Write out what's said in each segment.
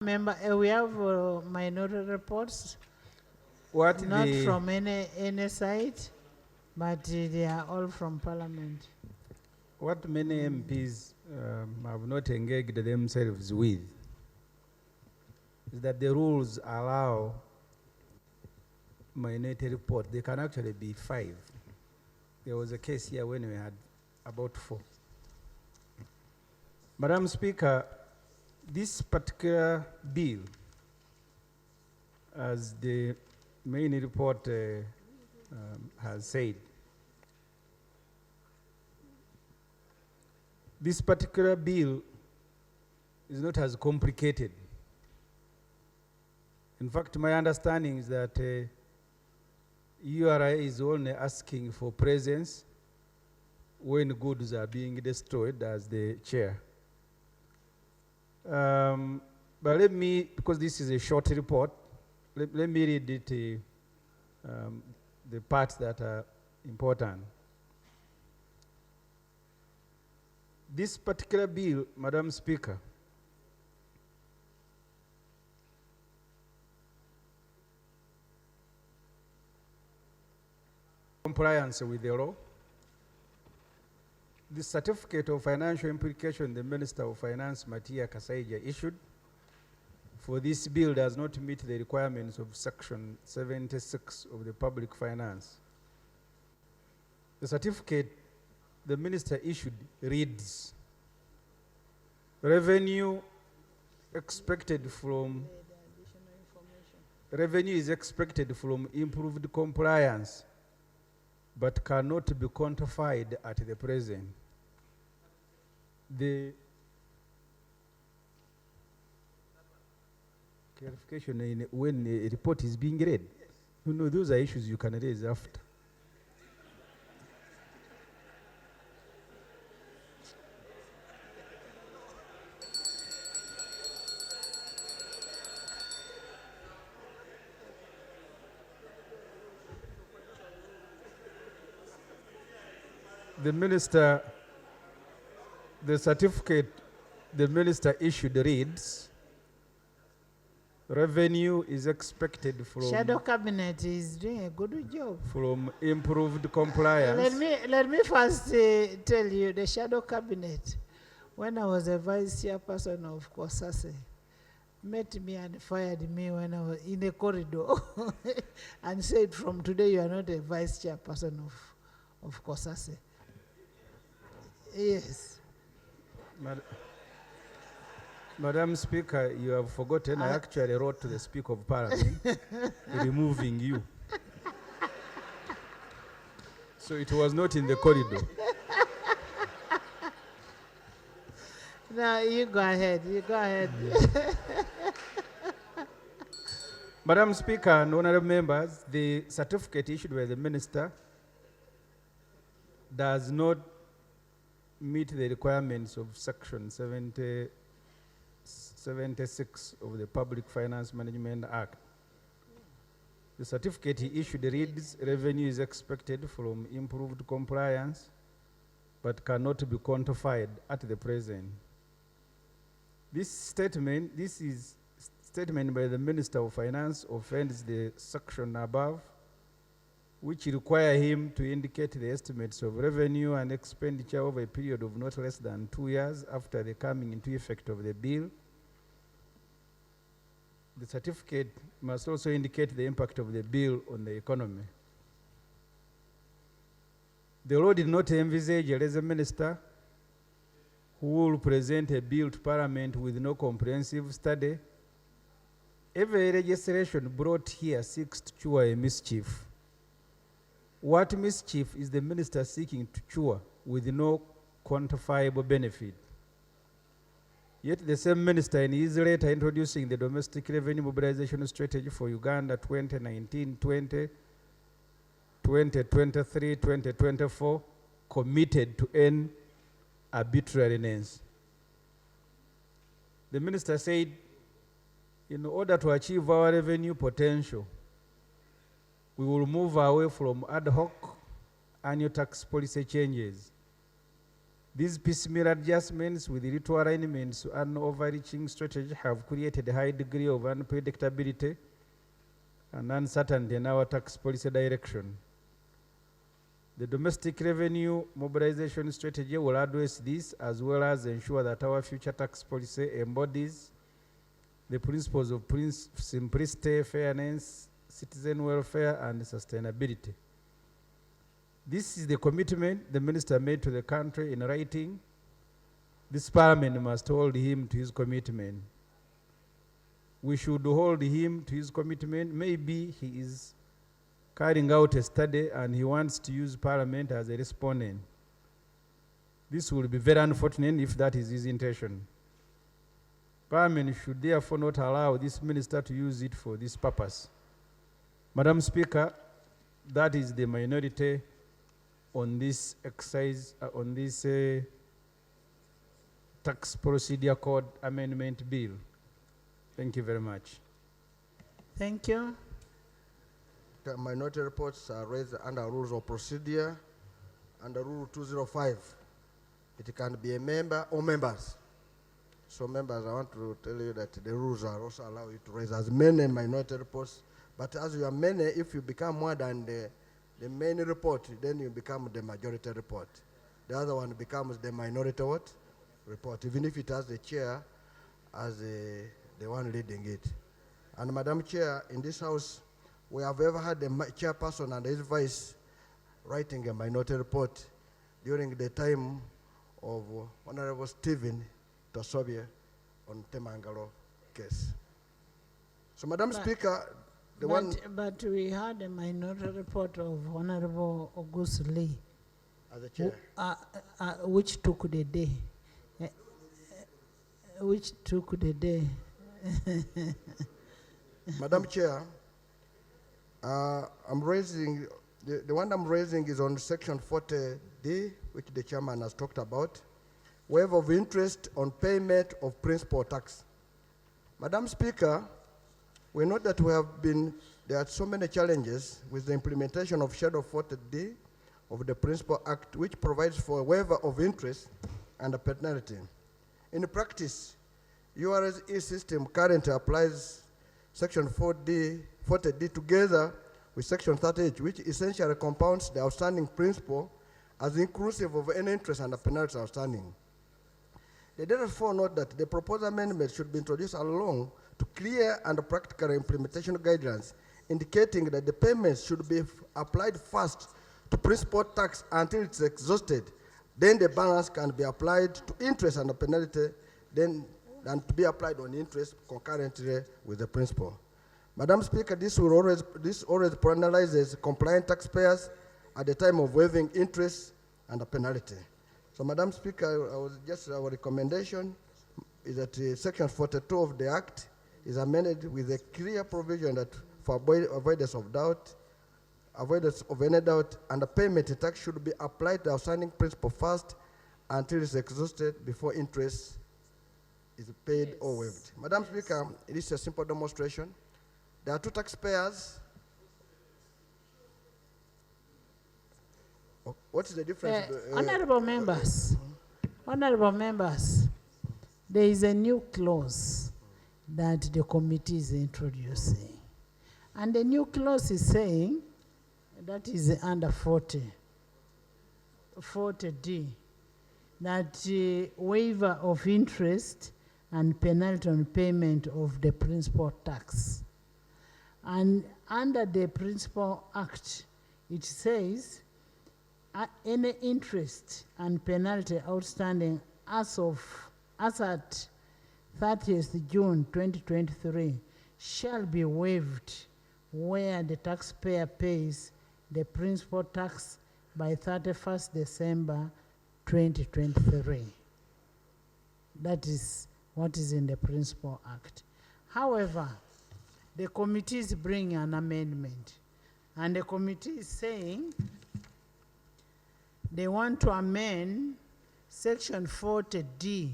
Member, we have minority reports, What not the from any side, but they are all from Parliament. what many MPs have not engaged themselves with is that the rules allow minority report. They can actually be 5. There was a case here when we had about 4. Madam Speaker, this particular bill, as the main report has said, this particular bill is not as complicated. In fact, my understanding is that URI is only asking for presence when goods are being destroyed, as the chair. But let me, because this is a short report, let me read it, the parts that are important. This particular bill, Madam Speaker, compliance with the law. The certificate of financial implication the Minister of Finance, Matia Kasaija, issued for this bill does not meet the requirements of Section 76 of the Public Finance. The certificate the Minister issued reads, revenue expected from revenue is expected from improved compliance, but cannot be quantified at the present. The clarification in when a report is being read. You know, those are issues you can raise after. The minister, the certificate the minister issued reads, revenue is expected from Shadow Cabinet is doing a good job. From improved compliance. Let me first tell you, the Shadow Cabinet, when I was a vice chairperson of COSASE, met me and fired me when I was in the corridor and said, from today you are not a vice chairperson of COSASE. Yes. Madam Speaker, you have forgotten I actually wrote to the Speaker of Parliament removing you. So it was not in the corridor. No, you go ahead. You go ahead. Yeah. Madam Speaker and honorable members, the certificate issued by the minister does not meet the requirements of Section 76 of the Public Finance Management Act. The certificate he issued reads, revenue is expected from improved compliance, but cannot be quantified at the present. This statement by the Minister of Finance offends the section above, which require him to indicate the estimates of revenue and expenditure over a period of not less than 2 years after the coming into effect of the bill. The certificate must also indicate the impact of the bill on the economy. The law did not envisage a lazy minister who will present a bill to Parliament with no comprehensive study. Every legislation brought here seeks to cure a mischief. What mischief is the minister seeking to cure with no quantifiable benefit? Yet the same minister in his letter introducing the domestic revenue mobilization strategy for Uganda 2019-20, 2023-2024 committed to end arbitrariness. The minister said, in order to achieve our revenue potential, we will move away from ad hoc annual tax policy changes These piecemeal adjustments with little alignments to an overreaching strategy have created a high degree of unpredictability and uncertainty in our tax policy direction. The domestic revenue mobilization strategy will address this as well as ensure that our future tax policy embodies the principles of simplicity, fairness, citizen welfare, and sustainability. This is the commitment the minister made to the country in writing. This parliament must hold him to his commitment. We should hold him to his commitment. Maybe he is carrying out a study and he wants to use parliament as a respondent. This will be very unfortunate if that is his intention. Parliament should therefore not allow this minister to use it for this purpose. Madam Speaker, that is the minority on this exercise, on this tax procedure code amendment bill. Thank you very much. Thank you. The minority reports are raised under rules of procedure. Under Rule 205, it can be a member or members. So members, I want to tell you that the rules are also allow you to raise as many minority reports. But as you are many, if you become more than the main report, then you become the majority report. The other one becomes the minority what? Report, even if it has the chair as the one leading it. And Madam Chair, in this house, we have ever had the chairperson and his vice writing a minority report during the time of Honorable Stephen Tosobia on Temangalo case. So, Madam Speaker, but we had a minority report of Honorable August Lee, as a chair, which took the day. Which took the day. Madam Chair, I'm raising, the one I'm raising is on section 40D, which the chairman has talked about, waiver of interest on payment of principal tax. Madam Speaker, we know that there are so many challenges with the implementation of Schedule 40D of the Principal Act, which provides for a waiver of interest and a penalty. In practice, URS system currently applies Section 40D together with Section 38, which essentially compounds the outstanding principal as inclusive of any interest and a penalty outstanding. They therefore note that the proposed amendment should be introduced along to clear and practical implementation guidelines, indicating that the payments should be applied first to principal tax until it's exhausted. Then the balance can be applied to interest and a penalty, then and to be applied on interest concurrently with the principal. Madam Speaker, this always penalizes compliant taxpayers at the time of waiving interest and a penalty. So, Madam Speaker, our recommendation is that Section 42 of the Act is amended with a clear provision that for avoidance of doubt, avoidance of any doubt, and the payment tax should be applied to outstanding principal first until it's exhausted before interest is paid or waived. Madam Speaker, it is a simple demonstration. There are two taxpayers. What is the difference? Honorable members, there is a new clause that the committee is introducing. And the new clause is saying, that is under 40D, that waiver of interest and penalty on payment of the principal tax. And under the Principal Act, it says, any interest and penalty outstanding as at 30th June 2023 shall be waived where the taxpayer pays the principal tax by 31st December 2023. That is what is in the Principal Act. However, the committee is bringing an amendment, and the committee is saying they want to amend Section 40D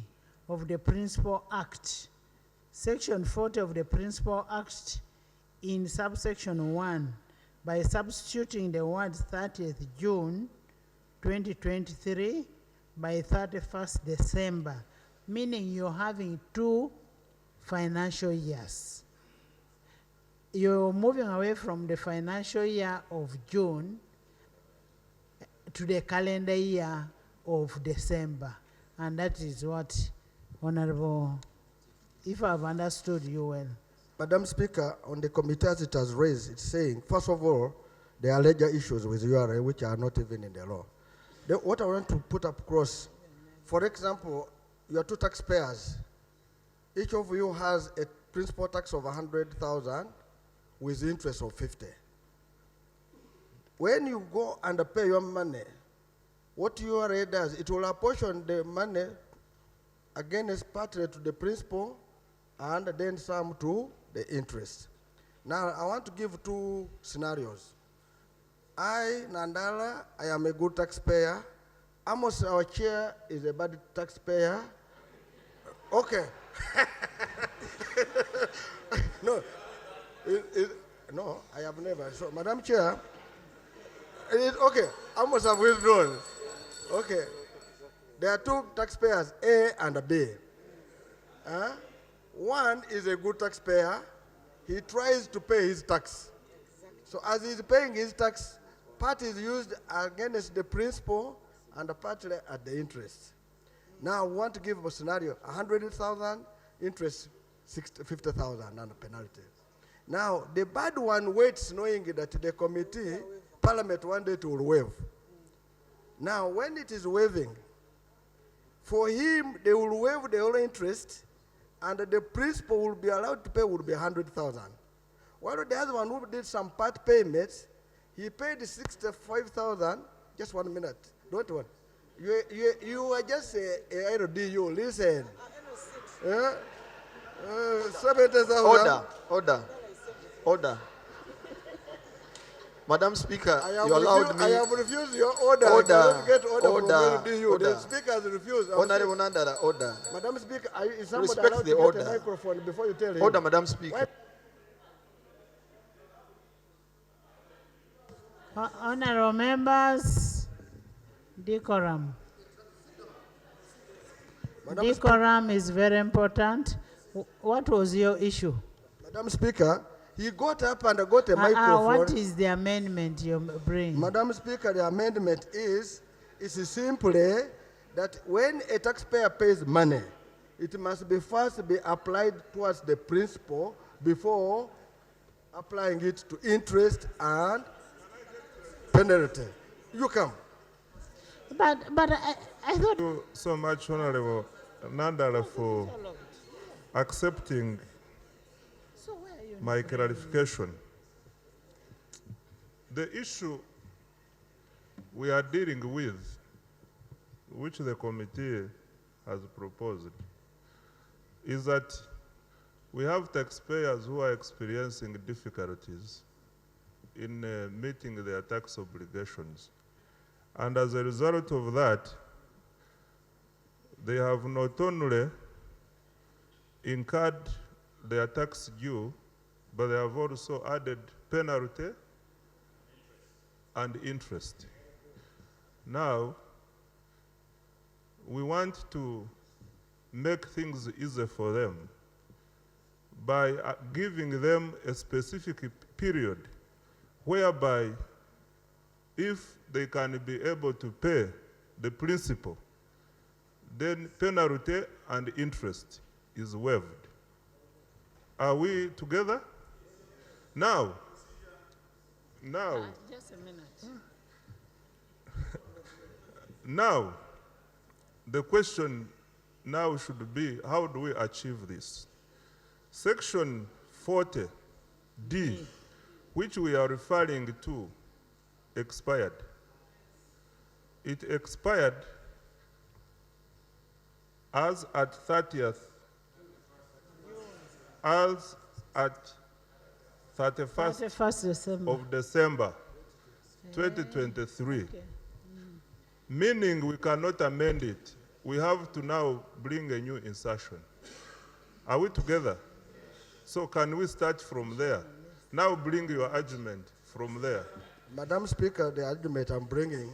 of the Principal Act. Section 40 of the Principal Act in subsection 1 by substituting the words 30th June 2023 by 31st December, meaning you're having 2 financial years. You're moving away from the financial year of June to the calendar year of December. And that is what, Honorable, if I've understood you well. Madam Speaker, on the committee as it has raised, it's saying, first of all, there are larger issues with URA which are not even in the law. What I want to put up across, for example, you are 2 taxpayers. Each of you has a principal tax of 100,000 with interest of 50. When you go and pay your money, what URA does, it will apportion the money against partly to the principal and then some to the interest. Now, I want to give 2 scenarios. I, Nandala, I am a good taxpayer. Amos, our chair, is a bad taxpayer. Okay. No, no, I have never. So, Madam Chair, okay, Amos have withdrawn. Okay. There are 2 taxpayers, A and B. One is a good taxpayer. He tries to pay his tax. So as he's paying his tax, part is used against the principal and partly at the interest. Now I want to give a scenario, 100,000, interest 50,000 and a penalty. Now the bad one waits knowing that the committee, Parliament one day will waive. Now when it is waiving, for him they will waive the whole interest and the principal will be allowed to pay would be 100,000. While the other one who did some part payments, he paid 65,000. Just 1 minute. Don't worry. You are just a LDU. Listen. 70,000. Order. Madam Speaker, you allowed me. I have refused your order. Order. I cannot get order from LDU. Order. The Speaker has refused. Honorable Nganda, order. Madam Speaker, is somebody Respect allowed the to order. get a microphone before you tell him? Order, Madam Speaker. Honorable members, decorum. Decorum is very important. What was your issue? Madam Speaker, he got up and got a microphone. What is the amendment you bring? Madam Speaker, the amendment is simply that when a taxpayer pays money, it must be first be applied towards the principal before applying it to interest and penalty. You come. But I thought... Thank you so much, Honorable Nganda, for accepting my clarification. The issue we are dealing with, which the committee has proposed, is that we have taxpayers who are experiencing difficulties in meeting their tax obligations. And as a result of that, they have not only incurred their tax due, but they have also added penalty and interest. Now, we want to make things easier for them by giving them a specific period whereby if they can be able to pay the principal, then penalty and interest is waived. Are we together? Now, just a minute. Now, the question now should be, how do we achieve this? Section 40D, which we are referring to, expired. It expired as at 31st December. of December 2023. Okay. Meaning we cannot amend it. We have to now bring a new insertion. Are we together? So can we start from there? Now bring your argument from there. Madam Speaker, the argument I'm bringing,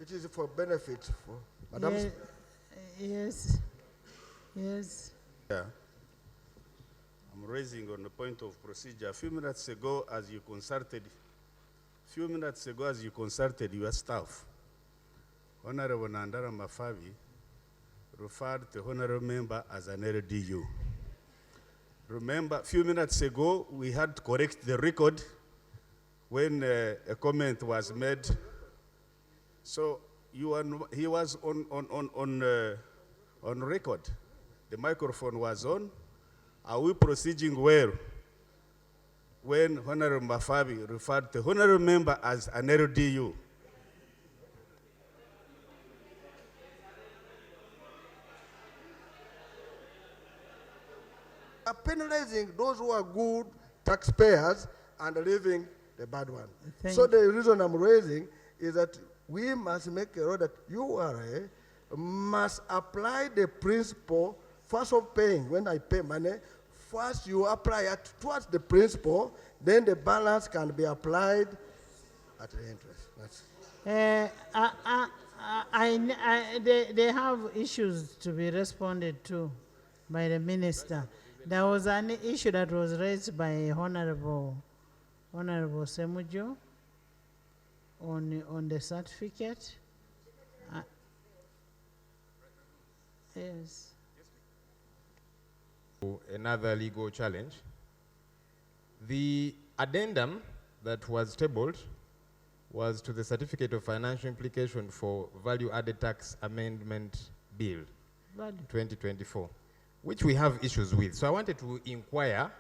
It is for benefit for Madam. Yes. Yes. Yeah. I'm raising on the point of procedure. A few minutes ago, as you consulted your staff, Honorable Nandara Mafavi referred the honorable member as an LDU. Remember, a few minutes ago, we had to correct the record when a comment was made. So he was on record. The microphone was on. Are we proceeding well when Honorable Mafavi referred the honorable member as an LDU? Are penalizing those who are good taxpayers and leaving the bad one. So the reason I'm raising is that we must make a law that URA must apply the principle first of paying. When I pay money, first you apply it towards the principal, then the balance can be applied at the interest. They have issues to be responded to by the minister. There was an issue that was raised by Honorable Ssemujju on the certificate. Yes. Another legal challenge. The addendum that was tabled was to the Certificate of Financial Implication for Value Added Tax Amendment Bill 2024, which we have issues with. So I wanted to inquire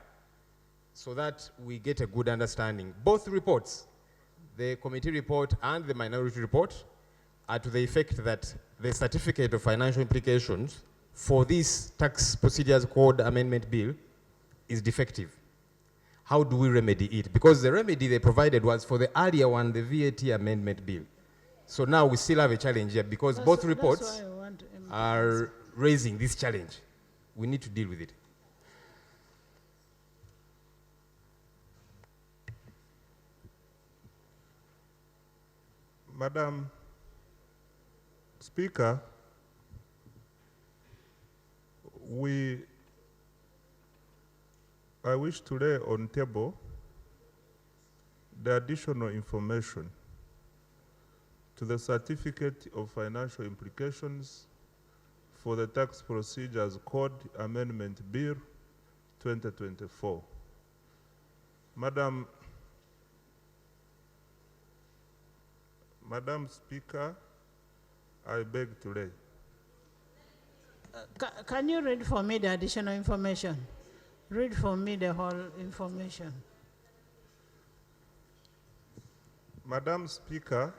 so that we get a good understanding. Both reports, the committee report and the minority report, are to the effect that the Certificate of Financial Implications for this Tax Procedures Code Amendment Bill is defective. How do we remedy it? Because the remedy they provided was for the earlier one, the VAT Amendment Bill. So now we still have a challenge here because both reports are raising this challenge. We need to deal with it. Madam Speaker, I wish to lay on table the additional information to the Certificate of Financial Implications for the Tax Procedures Code Amendment Bill 2024. Madam Speaker, I beg to lay. Can you read for me the additional information? Read for me the whole information. Madam Speaker,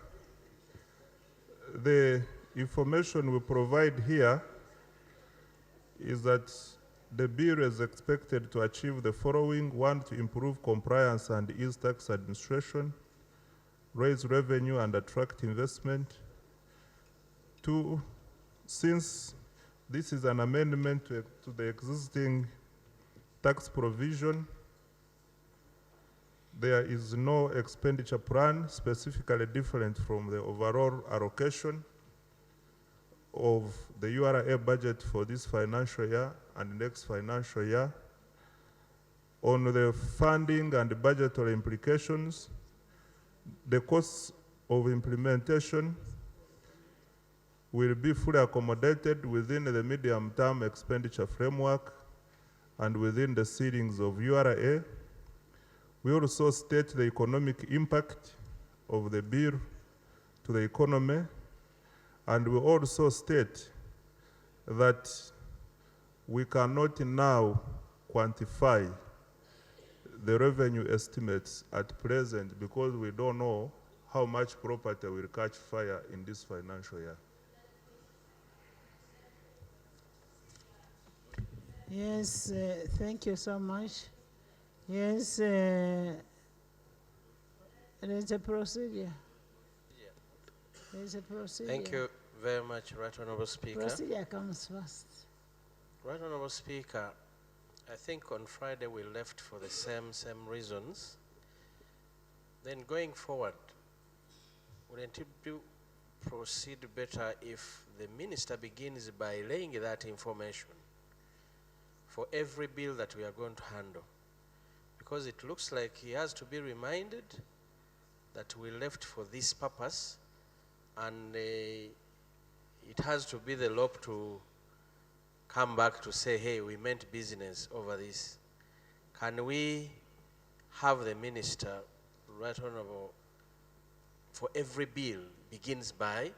the information we provide here is that the bill is expected to achieve the following: one, to improve compliance and ease tax administration, raise revenue and attract investment. Two, since this is an amendment to the existing tax provision, there is no expenditure plan specifically different from the overall allocation of the URA budget for this financial year and next financial year. On the funding and budgetary implications, the costs of implementation will be fully accommodated within the medium-term expenditure framework and within the ceilings of URA. We also state the economic impact of the bill to the economy, and we also state that we cannot now quantify the revenue estimates at present because we don't know how much property will catch fire in this financial year. Yes, thank you so much. Yes, there's a procedure. There's a procedure. Thank you very much, Right Honourable Speaker. Procedure comes first. Right Honourable Speaker, I think on Friday we left for the same reasons. Then going forward, wouldn't it be proceed better if the minister begins by laying that information for every bill that we are going to handle. Because it looks like he has to be reminded that we left for this purpose, and it has to be the law to come back to say, hey, we meant business over this. Can we have the minister, Right Honorable, for every bill begins by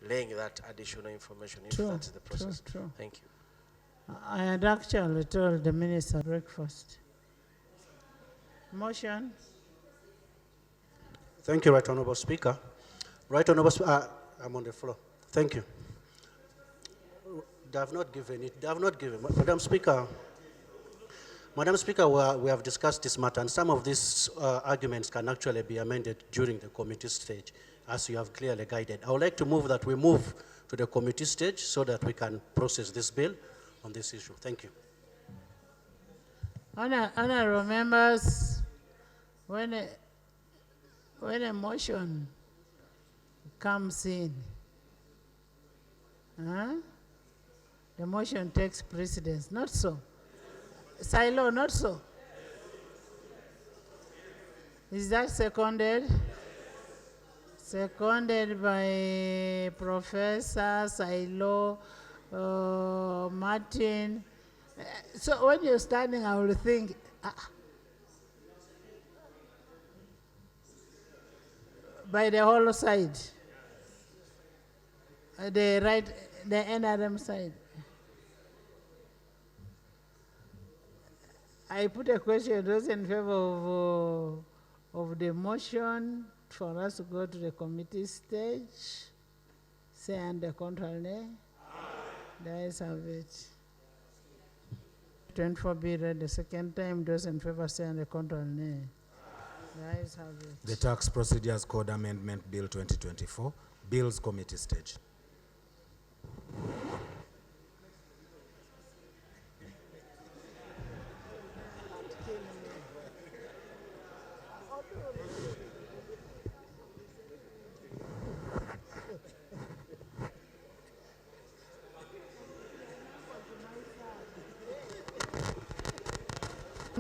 laying that additional information if True, that's the process? true. Thank you. I had actually told the minister breakfast. Motion. Thank you, Right Honorable Speaker. Right Honorable I'm on the floor. Thank you. They have not given it. They have not given. Madam Speaker, we have discussed this matter, and some of these arguments can actually be amended during the committee stage, as you have clearly guided. I would like to move that we move to the committee stage so that we can process this bill on this issue. Thank you. Honorable members, when a motion comes in, the motion takes precedence. Not so. Silo, not so. Is that seconded? Seconded by Professor Silo, Martin. So when you're standing, I will think, by the whole side, the right, the NRM side. I put a question, those in favor of the motion for us to go to the committee stage, say under control, nay? The ayes have it. 24 be read the second time, those in favor say under control, nay? The ayes have it. The Tax Procedures Code Amendment Bill 2024, Bills Committee stage.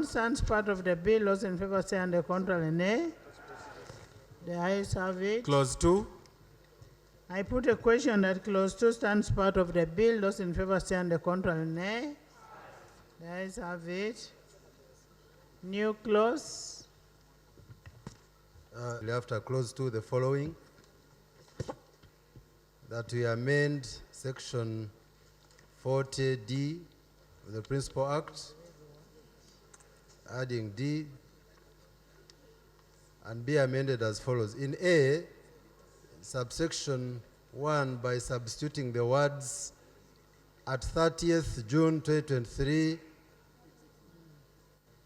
Stands part of the bill, those in favor say under control, nay? The ayes have it. Clause 2. I put a question that clause 2 stands part of the bill, those in favor say under control, nay? The ayes have it. New clause. After clause 2, the following, that we amend section 40D of the Principal Act, adding D, and be amended as follows. In A, subsection 1, by substituting the words at 30th June 2023,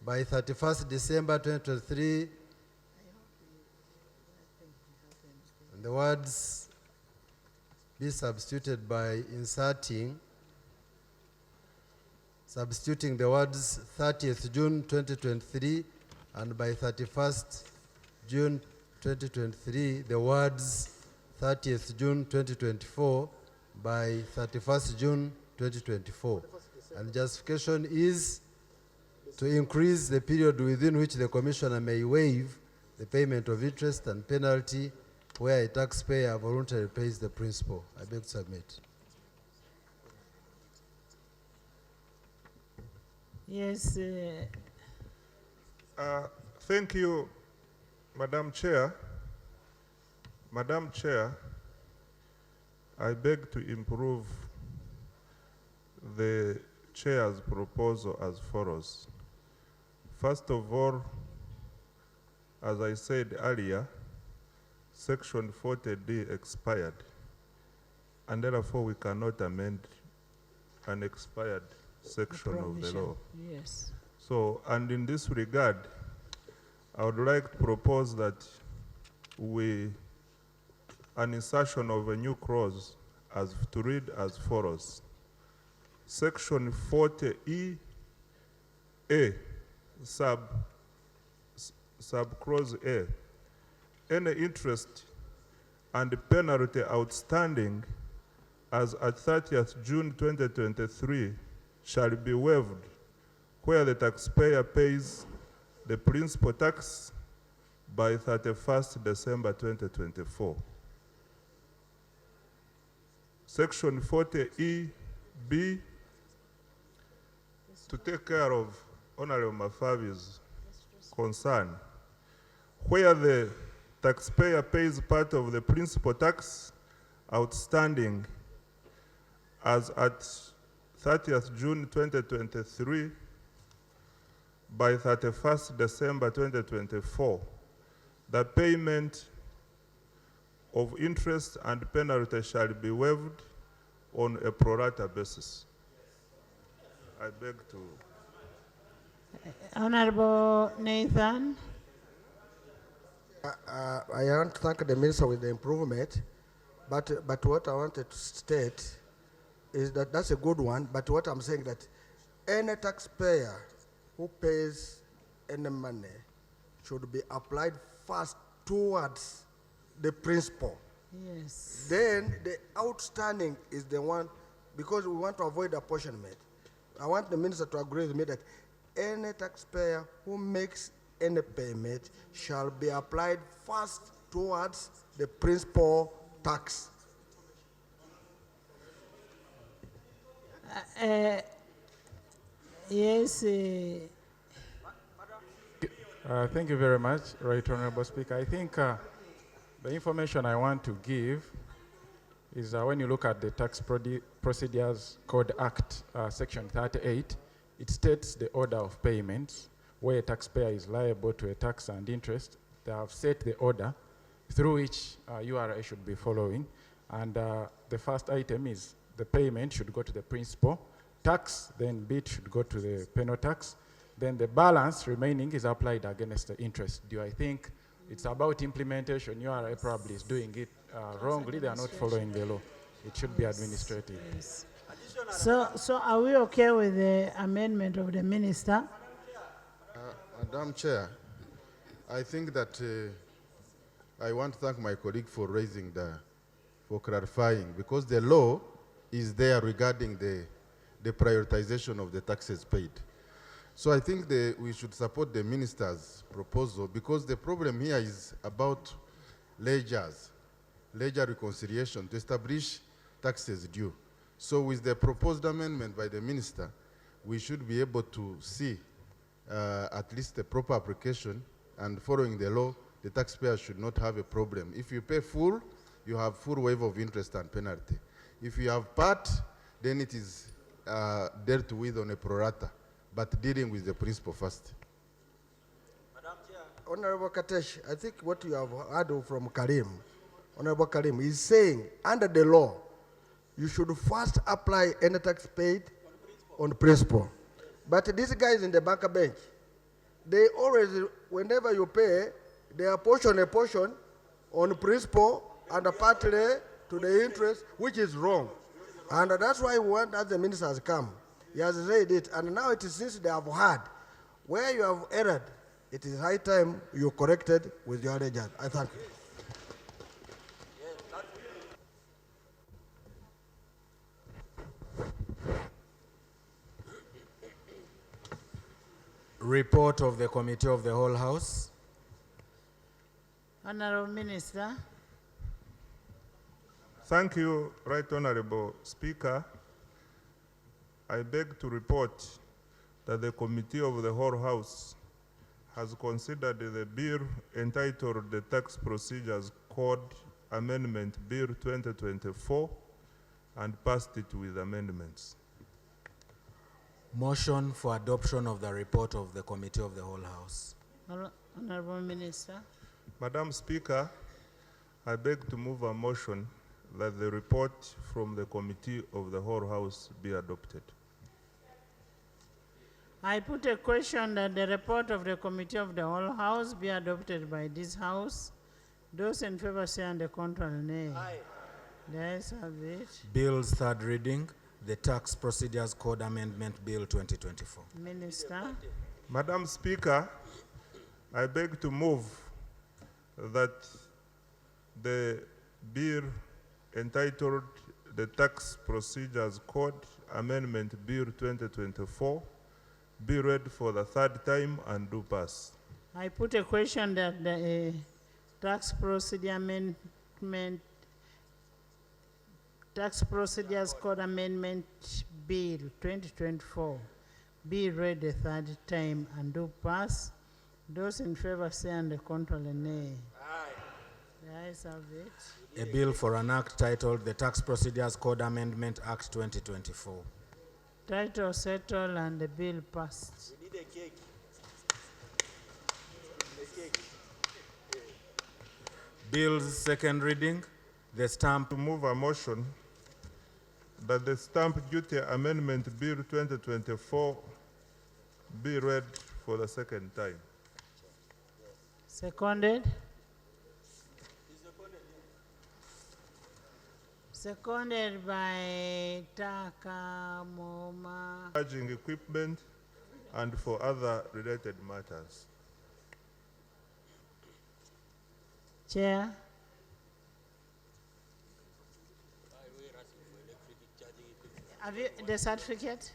by 31st December 2023, and the words be substituted by substituting the words 30th June 2023, and by 31st June 2023, the words 30th June 2024 by 31st June 2024. And justification is to increase the period within which the Commissioner may waive the payment of interest and penalty where a taxpayer voluntarily pays the principal. I beg to submit. Yes. Thank you, Madam Chair. Madam Chair, I beg to improve the Chair's proposal as follows. First of all, as I said earlier, Section 40D expired, and therefore we cannot amend an expired section of the law. Yes. So, and in this regard, I would like to propose that an insertion of a new clause to read as follows. Section 40E A, sub clause A. Any interest and penalty outstanding as at 30th June 2023 shall be waived where the taxpayer pays the principal tax by 31st December 2024. Section 40E(b) to take care of Honorable Mafavi's concern, where the taxpayer pays part of the principal tax outstanding as at 30th June 2023 by 31st December 2024, the payment of interest and penalty shall be waived on a pro rata basis. I beg to. Honorable Nathan. I want to thank the minister with the improvement, but what I wanted to state is that that's a good one, but what I'm saying that any taxpayer who pays any money should be applied first towards the principal. Yes. Then the outstanding is the one, because we want to avoid apportionment. I want the minister to agree with me that any taxpayer who makes any payment shall be applied first towards the principal tax. Yes. Thank you very much, Right Honorable Speaker. I think the information I want to give is when you look at the Tax Procedures Code Act, Section 38, it states the order of payments where a taxpayer is liable to a tax and interest. They have set the order through which URA should be following. And the first item is the payment should go to the principal tax, then bit should go to the penal tax, then the balance remaining is applied against the interest due. I think it's about implementation. URA probably is doing it wrongly. They are not following the law. It should be administrative. Yes. So are we okay with the amendment of the minister? Madam Chair, I think that I want to thank my colleague for raising for clarifying, because the law is there regarding the prioritization of the taxes paid. So I think we should support the minister's proposal, because the problem here is about ledger reconciliation to establish taxes due. So with the proposed amendment by the minister, we should be able to see at least the proper application, and following the law, the taxpayer should not have a problem. If you pay full, you have full waiver of interest and penalty. If you have part, then it is dealt with on a pro rata, but dealing with the principal first. Madam Chair. Honorable Katesh, I think what you have heard from Karim, Honorable Karim, is saying under the law, you should first apply any tax paid on principal. But these guys in the banker bench, they always, whenever you pay, they apportion a portion on principal and a partly to the interest, which is wrong. And that's why we want that the minister has come. He has said it, and now it is since they have heard where you have erred, it is high time you corrected with your ledger. I thank you. Report of the Committee of the Whole House. Honorable Minister. Thank you, Right Honorable Speaker. I beg to report that the Committee of the Whole House has considered the bill entitled the Tax Procedures Code Amendment Bill 2024 and passed it with amendments. Motion for adoption of the report of the Committee of the Whole House. Honorable Minister. Madam Speaker, I beg to move a motion that the report from the Committee of the Whole House be adopted. I put a question that the report of the Committee of the Whole House be adopted by this House. Those in favor say and the contrary nay. Aye. The ayes have it. Bill's third reading, the Tax Procedures Code Amendment Bill 2024. Minister. Madam Speaker, I beg to move that the bill entitled the Tax Procedures Code Amendment Bill 2024 be read for the third time and do pass. I put a question that the tax procedure amendment, Tax Procedures Code Amendment Bill 2024 be read a third time and do pass. Those in favor say and the contrary nay. The ayes have it. A bill for an act titled the Tax Procedures Code Amendment Act 2024. Title settled and the bill passed. We need a cake. Bill's second reading, the stamp. To move a motion that the Stamp Duty Amendment Bill 2024 be read for the second time. Seconded. Seconded by Taka Moma. Charging equipment and for other related matters. Chair. Have you the certificate?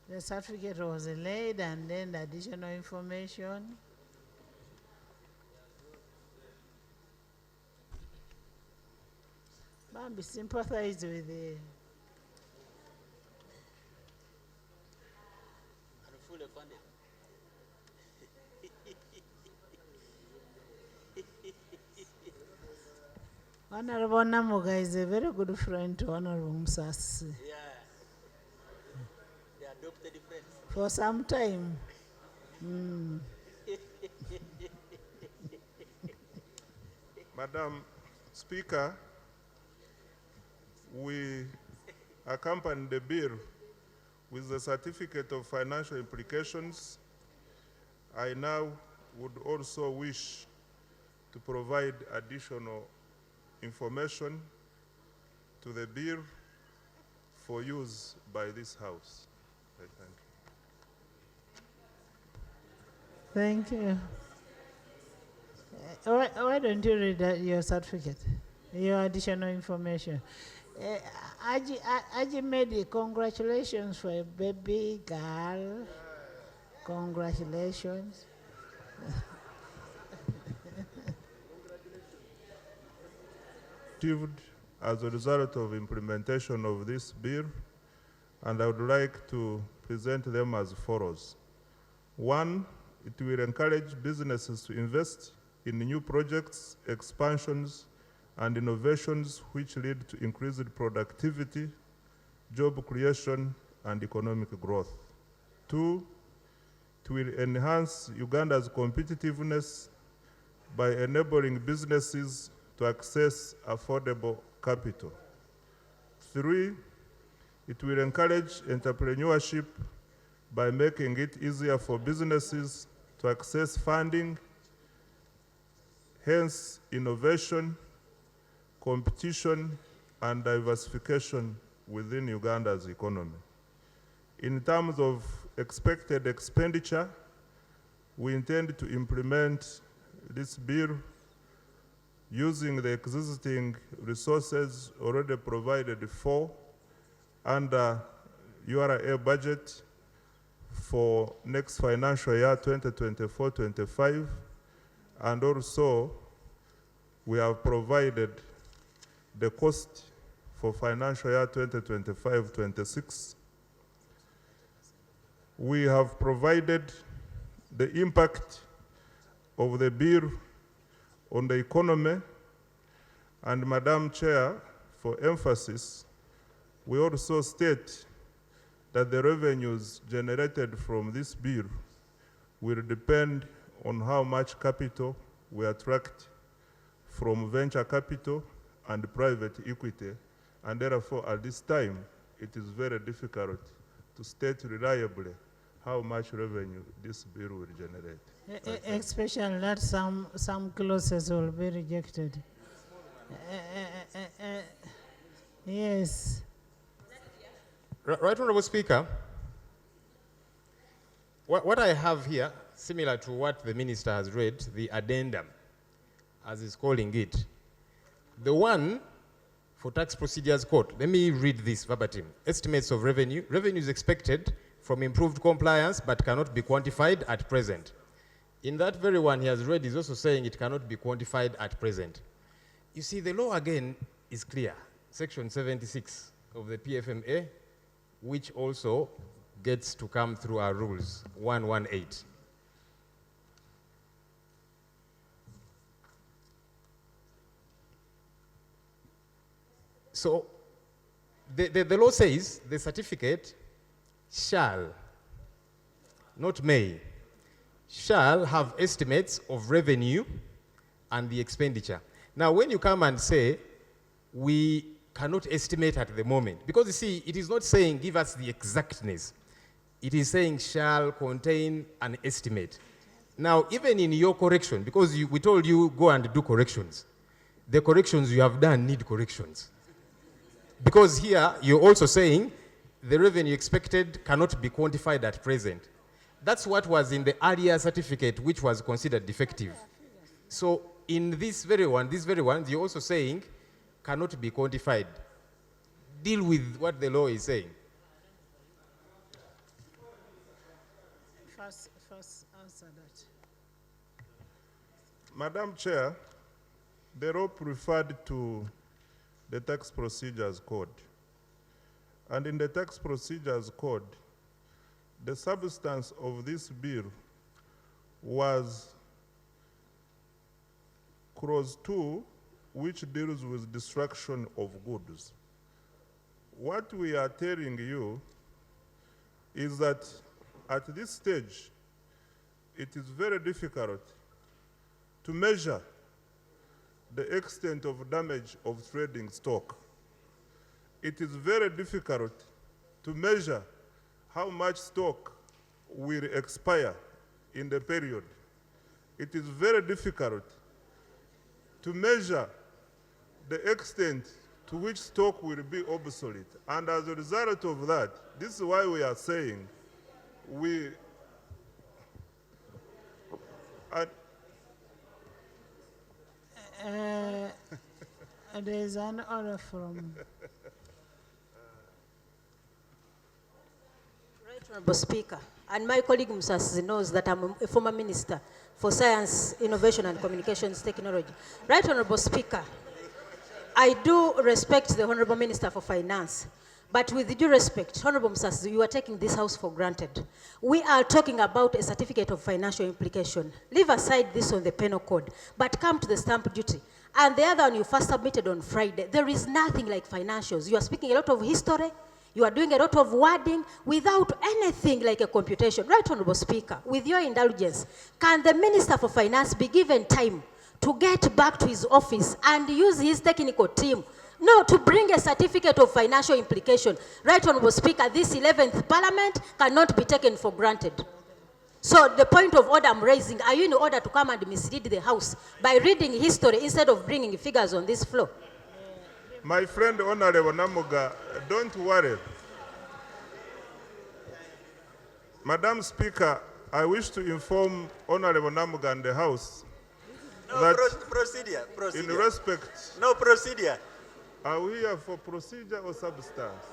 The certificate was laid and then the additional information. Bambi sympathized with the Honorable Namuga is a very good friend to Honorable Musasi. Yeah. They adopted friends. For some time. Mm. Madam Speaker, we accompany the bill with the certificate of financial implications. I now would also wish to provide additional information to the bill for use by this House. I thank you. Thank you. Why don't you read your certificate, your additional information? Aji made congratulations for a baby girl. Congratulations. Achieved as a result of implementation of this bill, and I would like to present them as follows. One, it will encourage businesses to invest in new projects, expansions, and innovations which lead to increased productivity, job creation, and economic growth. Two, it will enhance Uganda's competitiveness by enabling businesses to access affordable capital. Three, it will encourage entrepreneurship by making it easier for businesses to access funding, hence innovation, competition, and diversification within Uganda's economy. In terms of expected expenditure, we intend to implement this bill using the existing resources already provided for under URA budget for next financial year 2024-25, and also we have provided the cost for financial year 2025-26. We have provided the impact of the bill on the economy, and Madam Chair, for emphasis, we also state that the revenues generated from this bill will depend on how much capital we attract from venture capital and private equity, and therefore at this time it is very difficult to state reliably how much revenue this bill will generate. Especially that some clauses will be rejected. Yes. Right, Honorable Speaker, what I have here similar to what the minister has read, the addendum, as he's calling it. The one for tax procedures code, let me read this verbatim. Estimates of revenue. Revenue is expected from improved compliance but cannot be quantified at present. In that very one he has read, he's also saying it cannot be quantified at present. You see, the law again is clear. Section 76 of the PFMA, which also gets to come through our rules, 118. So the law says the certificate shall, not may, shall have estimates of revenue and the expenditure. Now, when you come and say, we cannot estimate at the moment, because you see, it is not saying give us the exactness. It is saying shall contain an estimate. Now, even in your correction, because we told you go and do corrections, the corrections you have done need corrections. Because here, you're also saying the revenue expected cannot be quantified at present. That's what was in the earlier certificate, which was considered defective. So in this very one, you're also saying cannot be quantified. Deal with what the law is saying. First answer that. Madam Chair, the law referred to the Tax Procedures Code. And in the Tax Procedures Code, the substance of this bill was clause 2, which deals with destruction of goods. What we are telling you is that at this stage, it is very difficult to measure the extent of damage of trading stock. It is very difficult to measure how much stock will expire in the period. It is very difficult to measure the extent to which stock will be obsolete. And as a result of that, this is why we are saying there is an order from... Right Honorable Speaker, and my colleague Musasi knows that I'm a former Minister for Science, Innovation and Communications Technology. Right Honorable Speaker, I do respect the Honorable Minister for Finance, but with due respect, Honorable Musasi, you are taking this House for granted. We are talking about a certificate of financial implication. Leave aside this on the penal code, but come to the stamp duty. And the other one you first submitted on Friday. There is nothing like financials. You are speaking a lot of history. You are doing a lot of wording without anything like a computation. Right, Honorable Speaker, with your indulgence, can the Minister for Finance be given time to get back to his office and use his technical team to bring a certificate of financial implication? Right, Honorable Speaker, this 11th Parliament cannot be taken for granted. So the point of order I'm raising, are you in order to come and mislead the House by reading history instead of bringing figures on this floor? My friend Honorable Namuga, don't worry. Madam Speaker, I wish to inform Honorable Namuga and the House that procedure. in respect... No procedure. Are we here for procedure or substance?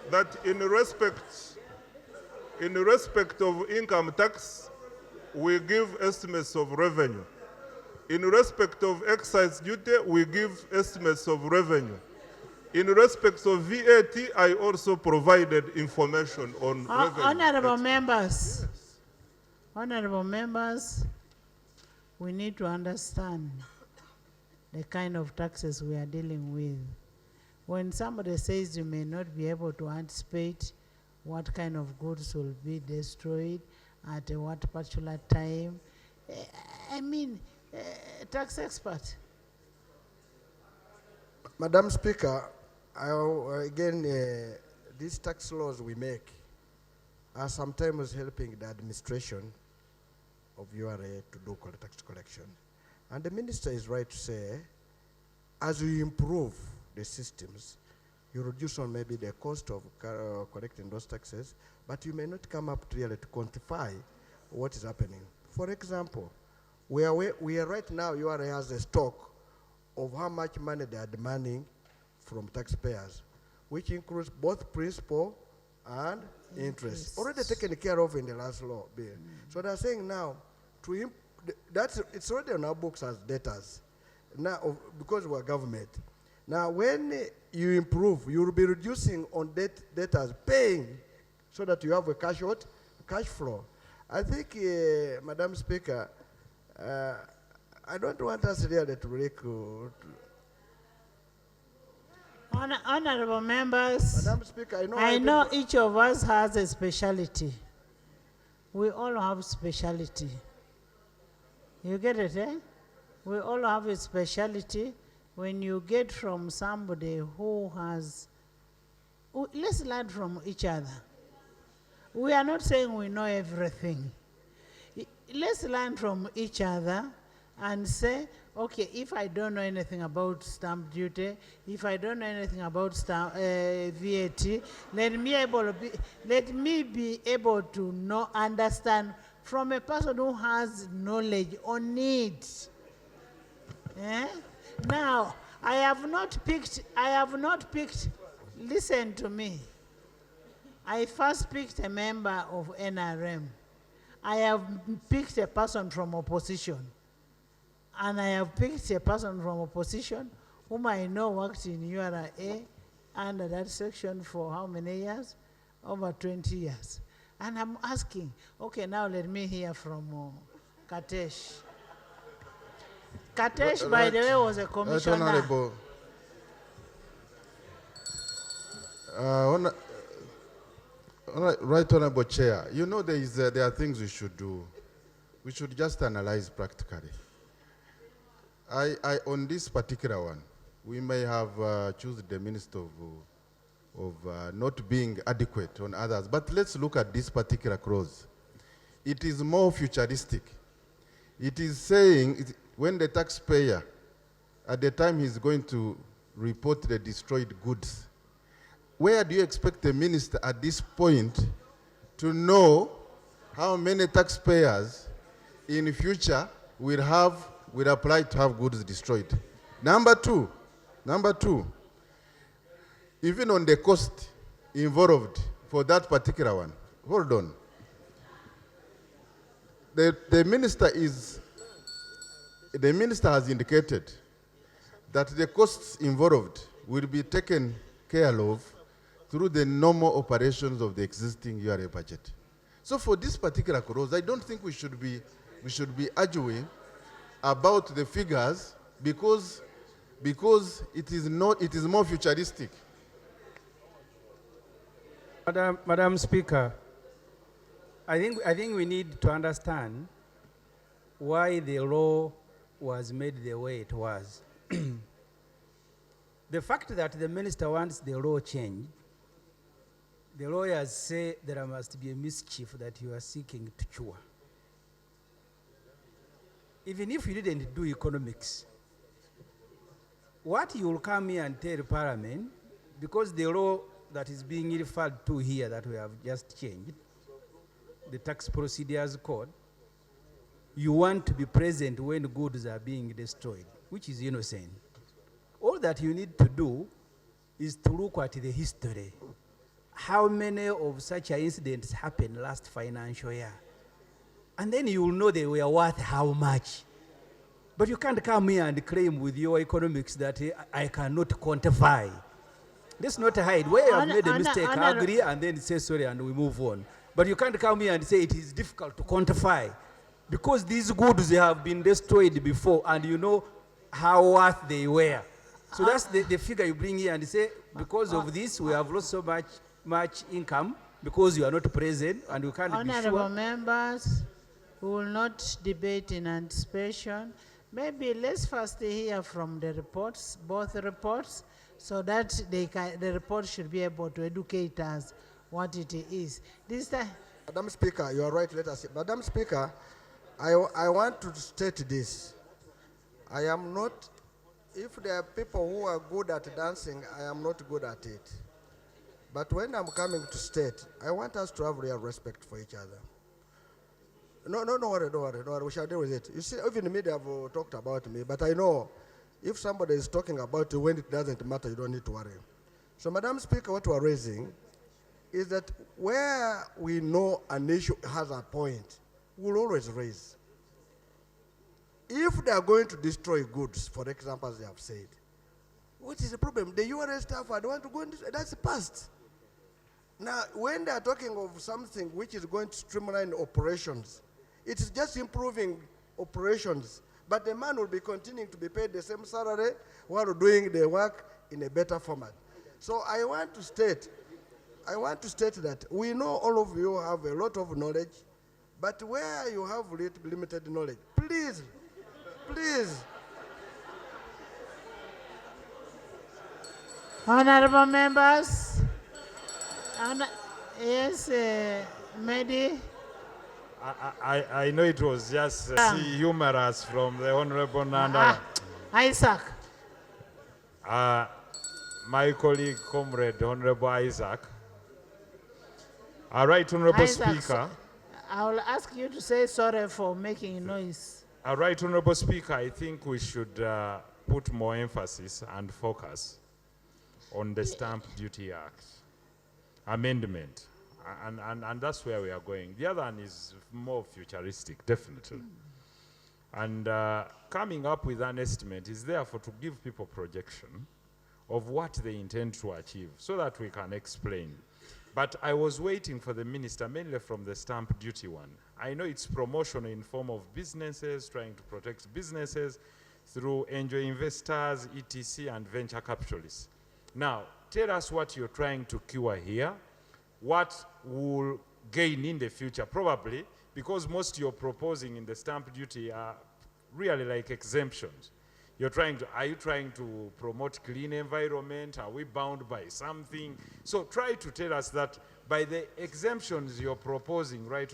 That in respect of income tax, we give estimates of revenue. In respect of excise duty, we give estimates of revenue. In respect of VAT, I also provided information on revenue. Honorable members, we need to understand the kind of taxes we are dealing with. When somebody says you may not be able to anticipate what kind of goods will be destroyed at what particular time, tax expert. Madam Speaker, these tax laws we make are sometimes helping the administration of URA to do tax collection. And the minister is right to say, as we improve the systems, you reduce on maybe the cost of collecting those taxes, but you may not come up really to quantify what is happening. For example, we are right now, URA has a stock of how much money they are demanding from taxpayers, which includes both principal and interest, already taken care of in the last law bill. So they're saying now, it's already on our books as debtors, now because we're government. Now when you improve, you will be reducing on debtors paying so that you have a cash flow. I think, Madam Speaker, I don't want us really to recruit. Honorable members, Madam Speaker, I know each of us has a specialty. We all have specialty. You get it, eh? We all have a specialty. When you get from somebody who has, let's learn from each other. We are not saying we know everything. Let's learn from each other and say, okay, if I don't know anything about stamp duty, if I don't know anything about VAT, let me be able to understand from a person who has knowledge on it. Eh? Now, I have not picked, listen to me. I first picked a member of NRM. I have picked a person from opposition. And I have picked a person from opposition whom I know worked in URA under that section for how many years? Over 20 years. And I'm asking, okay, now let me hear from Katesh. Katesh, by the way, was a commissioner. Right Honorable Chair, you know there are things we should do. We should just analyze practically. On this particular one, we may have chosen the Minister of not being adequate on others, but let's look at this particular clause. It is more futuristic. It is saying when the taxpayer, at the time he's going to report the destroyed goods, where do you expect the minister at this point to know how many taxpayers in future will apply to have goods destroyed? Number two, even on the cost involved for that particular one, hold on. The minister has indicated that the costs involved will be taken care of through the normal operations of the existing URA budget. So for this particular clause, I don't think we should be arguing about the figures because it is more futuristic. Madam Speaker, I think we need to understand why the law was made the way it was. The fact that the minister wants the law changed, the lawyers say there must be a mischief that you are seeking to cure. Even if you didn't do economics, what you will come here and tell Parliament, because the law that is being referred to here that we have just changed, the Tax Procedures Code, you want to be present when goods are being destroyed, which is innocent. All that you need to do is to look at the history. How many of such incidents happened last financial year? And then you will know they were worth how much. But you can't come here and claim with your economics that I cannot quantify. Let's not hide. Where you have made a mistake, I agree, and then say sorry and we move on. But you can't come here and say it is difficult to quantify. Because these goods have been destroyed before and you know how worth they were. So that's the figure you bring here and say, because of this, we have lost so much income because you are not present and we can't be sure. Honorable members, we will not debate in anticipation. Maybe let's first hear from the reports, both reports, so that the report should be able to educate us what it is. This time, Madam Speaker, you are right. Let us see. Madam Speaker, I want to state this. I am not, if there are people who are good at dancing, I am not good at it. But when I'm coming to state, I want us to have real respect for each other. No, don't worry. We shall deal with it. You see, even the media have talked about me, but I know if somebody is talking about you when it doesn't matter, you don't need to worry. So, Madam Speaker, what we are raising is that where we know an issue has a point, we'll always raise. If they are going to destroy goods, for example, as they have said, what is the problem? The URA staff, I don't want to go into that's the past. Now, when they are talking of something which is going to streamline operations, it is just improving operations, but the man will be continuing to be paid the same salary while doing the work in a better format. So I want to state that we know all of you have a lot of knowledge, but where you have limited knowledge, please. Honorable members, yes, Mehdi. I know it was just humorous from the Honorable Nganda. Isaac. My colleague, comrade, Honorable Isaac. All right, Honorable Isaac, Speaker. I will ask you to say sorry for making noise. All right, Honorable Speaker, I think we should put more emphasis and focus on the Stamp Duty Act amendment. And that's where we are going. The other one is more futuristic, definitely. And coming up with an estimate is therefore to give people projection of what they intend to achieve so that we can explain. But I was waiting for the minister, mainly from the stamp duty one. I know it's promotion in form of businesses, trying to protect businesses through angel investors, etc., and venture capitalists. Now, tell us what you're trying to cure here, what will gain in the future, probably, because most you're proposing in the stamp duty are really like exemptions. Are you trying to promote clean environment? Are we bound by something? So try to tell us that by the exemptions you're proposing, right,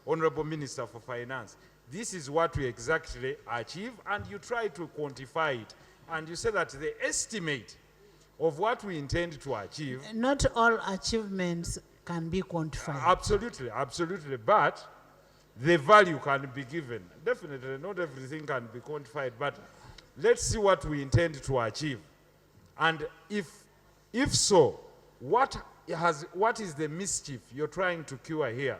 Honorable Minister for Finance, this is what we exactly achieve, and you try to quantify it. And you say that the estimate of what we intend to achieve. Not all achievements can be quantified. Absolutely, but the value can be given. Definitely, not everything can be quantified, but let's see what we intend to achieve. And if so, what is the mischief you're trying to cure here?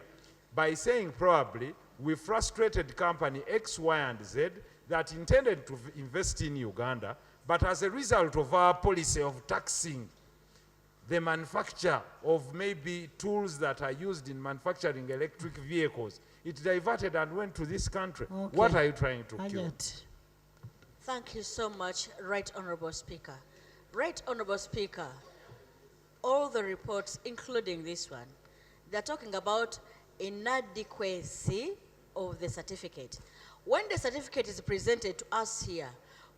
By saying probably we frustrated company X, Y, and Z that intended to invest in Uganda, but as a result of our policy of taxing the manufacture of maybe tools that are used in manufacturing electric vehicles, it diverted and went to this country. Okay. What are you trying to cure? Thank you so much, Right Honorable Speaker. Right Honorable Speaker, all the reports, including this one, they're talking about inadequacy of the certificate. When the certificate is presented to us here,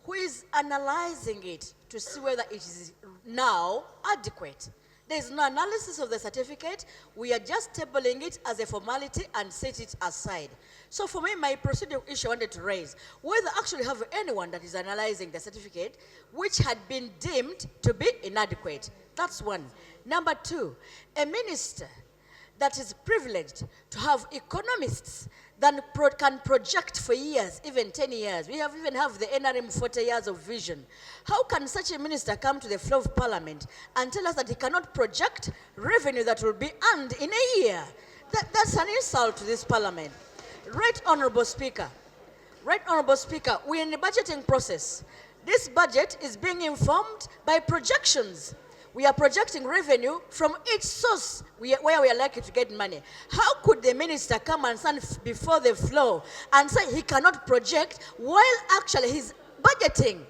who is analyzing it to see whether it is now adequate? There is no analysis of the certificate. We are just tabling it as a formality and set it aside. So for me, my procedural issue I wanted to raise, whether actually have anyone that is analyzing the certificate which had been deemed to be inadequate. That's one. Number two, a minister that is privileged to have economists that can project for years, even 10 years. We even have the NRM 40 years of vision. How can such a minister come to the floor of parliament and tell us that he cannot project revenue that will be earned in a year? That's an insult to this parliament. Right Honorable Speaker, we're in the budgeting process. This budget is being informed by projections. We are projecting revenue from each source where we are likely to get money. How could the minister come and stand before the floor and say he cannot project while actually he's budgeting?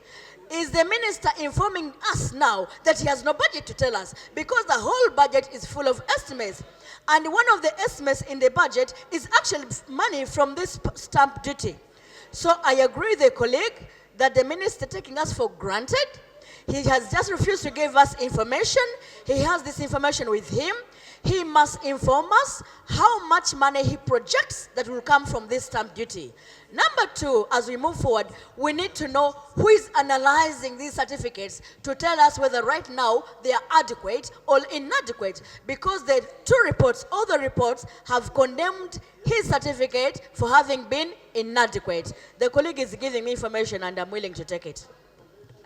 Is the minister informing us now that he has no budget to tell us? Because the whole budget is full of estimates. And one of the estimates in the budget is actually money from this stamp duty. So I agree with the colleague that the minister taking us for granted. He has just refused to give us information. He has this information with him. He must inform us how much money he projects that will come from this stamp duty. Number two, as we move forward, we need to know who is analyzing these certificates to tell us whether right now they are adequate or inadequate, because the two reports, all the reports have condemned his certificate for having been inadequate. The colleague is giving me information and I'm willing to take it.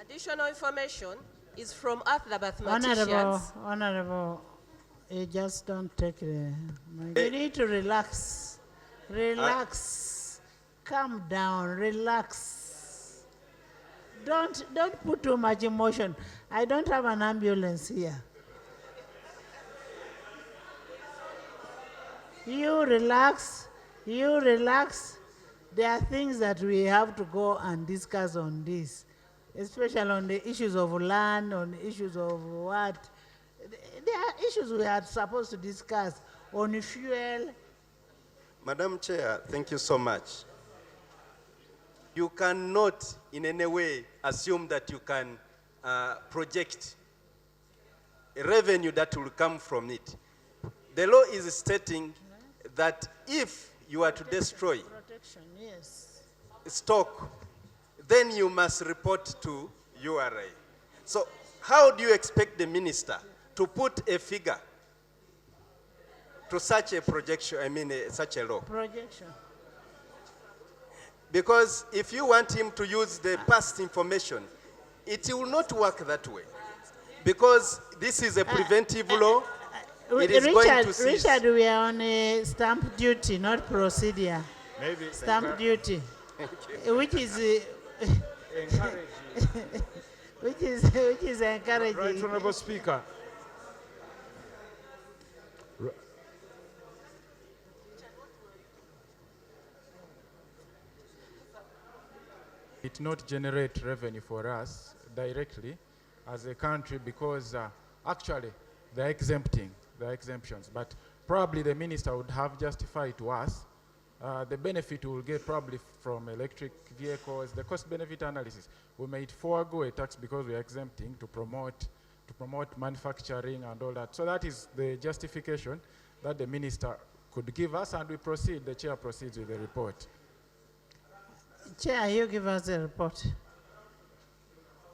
Additional information is from other mathematicians. Honorable, you just don't take the... You need to relax. Relax. Calm down. Relax. Don't put too much emotion. I don't have an ambulance here. You relax. You relax. There are things that we have to go and discuss on this, especially on the issues of land, on issues of what. There are issues we are supposed to discuss on fuel. Madam Chair, thank you so much. You cannot in any way assume that you can project a revenue that will come from it. The law is stating that if you are to destroy stock, then you must report to URA. So how do you expect the minister to put a figure to such a projection, such a law? Projection. Because if you want him to use the past information, it will not work that way. Because this is a preventive law. It is going to cease. Richard, we are on a stamp duty, not procedure. Maybe. Stamp duty, which is encouraging. which is encouraging. Right, Honorable Speaker. It not generate revenue for us directly as a country because actually they're exempting, they're exemptions. But probably the minister would have justified to us the benefit we'll get probably from electric vehicles, the cost-benefit analysis. We might forego a tax because we're exempting to promote manufacturing and all that. So that is the justification that the minister could give us, and we proceed. The chair proceeds with the report. Chair, you give us a report.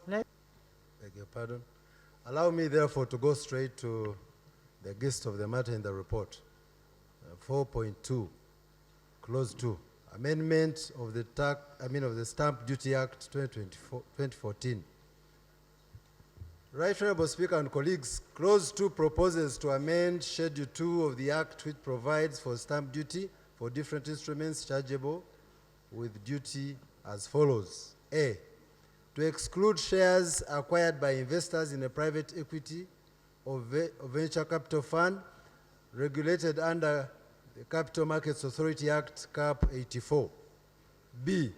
Beg your pardon. Allow me, therefore, to go straight to the gist of the matter in the report. 4.2, clause 2, amendment of the of the Stamp Duty Act 2014. Right Honorable Speaker and colleagues, clause 2 proposes to amend Schedule 2 of the Act, which provides for stamp duty for different instruments chargeable with duty as follows. A, to exclude shares acquired by investors in a private equity or venture capital fund regulated under the Capital Markets Authority Act, Cap 84. B,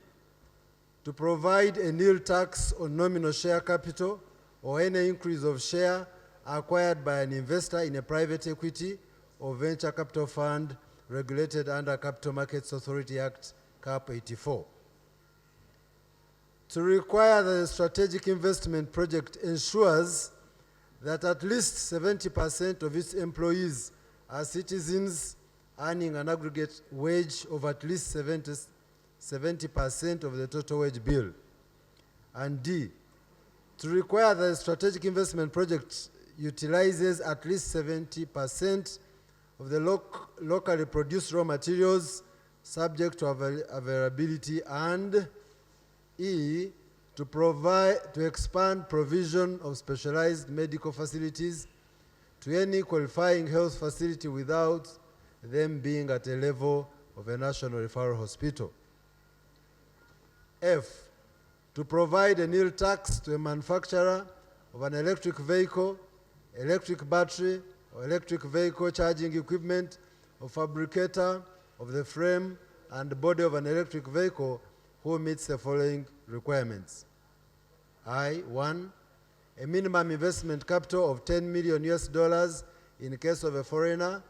to provide a nil tax on nominal share capital or any increase of share acquired by an investor in a private equity or venture capital fund regulated under Capital Markets Authority Act, Cap 84. To require that the strategic investment project ensures that at least 70% of its employees are citizens earning an aggregate wage of at least 70% of the total wage bill. And D, to require that the strategic investment project utilizes at least 70% of the locally produced raw materials subject to availability, and E, to expand provision of specialized medical facilities to any qualifying health facility without them being at a level of a national referral hospital. F, to provide a nil tax to a manufacturer of an electric vehicle, electric battery, or electric vehicle charging equipment, or fabricator of the frame and body of an electric vehicle who meets the following requirements. I, 1, a minimum investment capital of $10 million in case of a foreigner,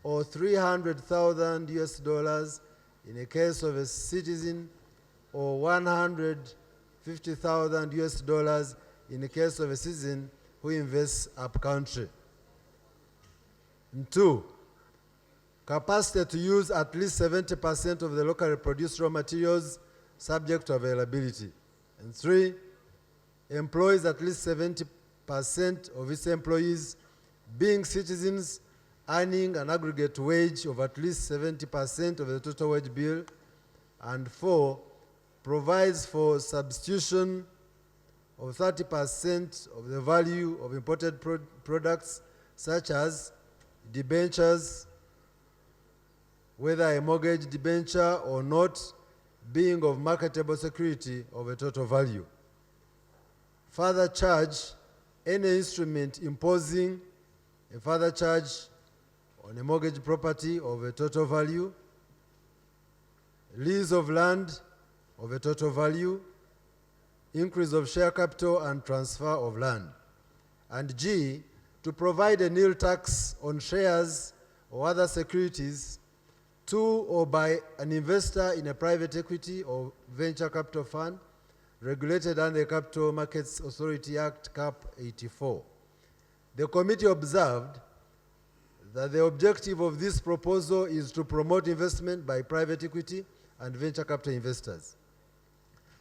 or $300,000 in a case of a citizen, or $150,000 in the case of a citizen who invests up country. And 2, capacity to use at least 70% of the locally produced raw materials subject to availability. And 3, employs at least 70% of its employees being citizens earning an aggregate wage of at least 70% of the total wage bill. And 4, provides for substitution of 30% of the value of imported products such as debentures, whether a mortgage debenture or not, being of marketable security of a total value. Further charge, any instrument imposing a further charge on a mortgage property of a total value, lease of land of a total value, increase of share capital and transfer of land. And G, to provide a nil tax on shares or other securities to or by an investor in a private equity or venture capital fund regulated under the Capital Markets Authority Act, Cap 84. The committee observed that the objective of this proposal is to promote investment by private equity and venture capital investors,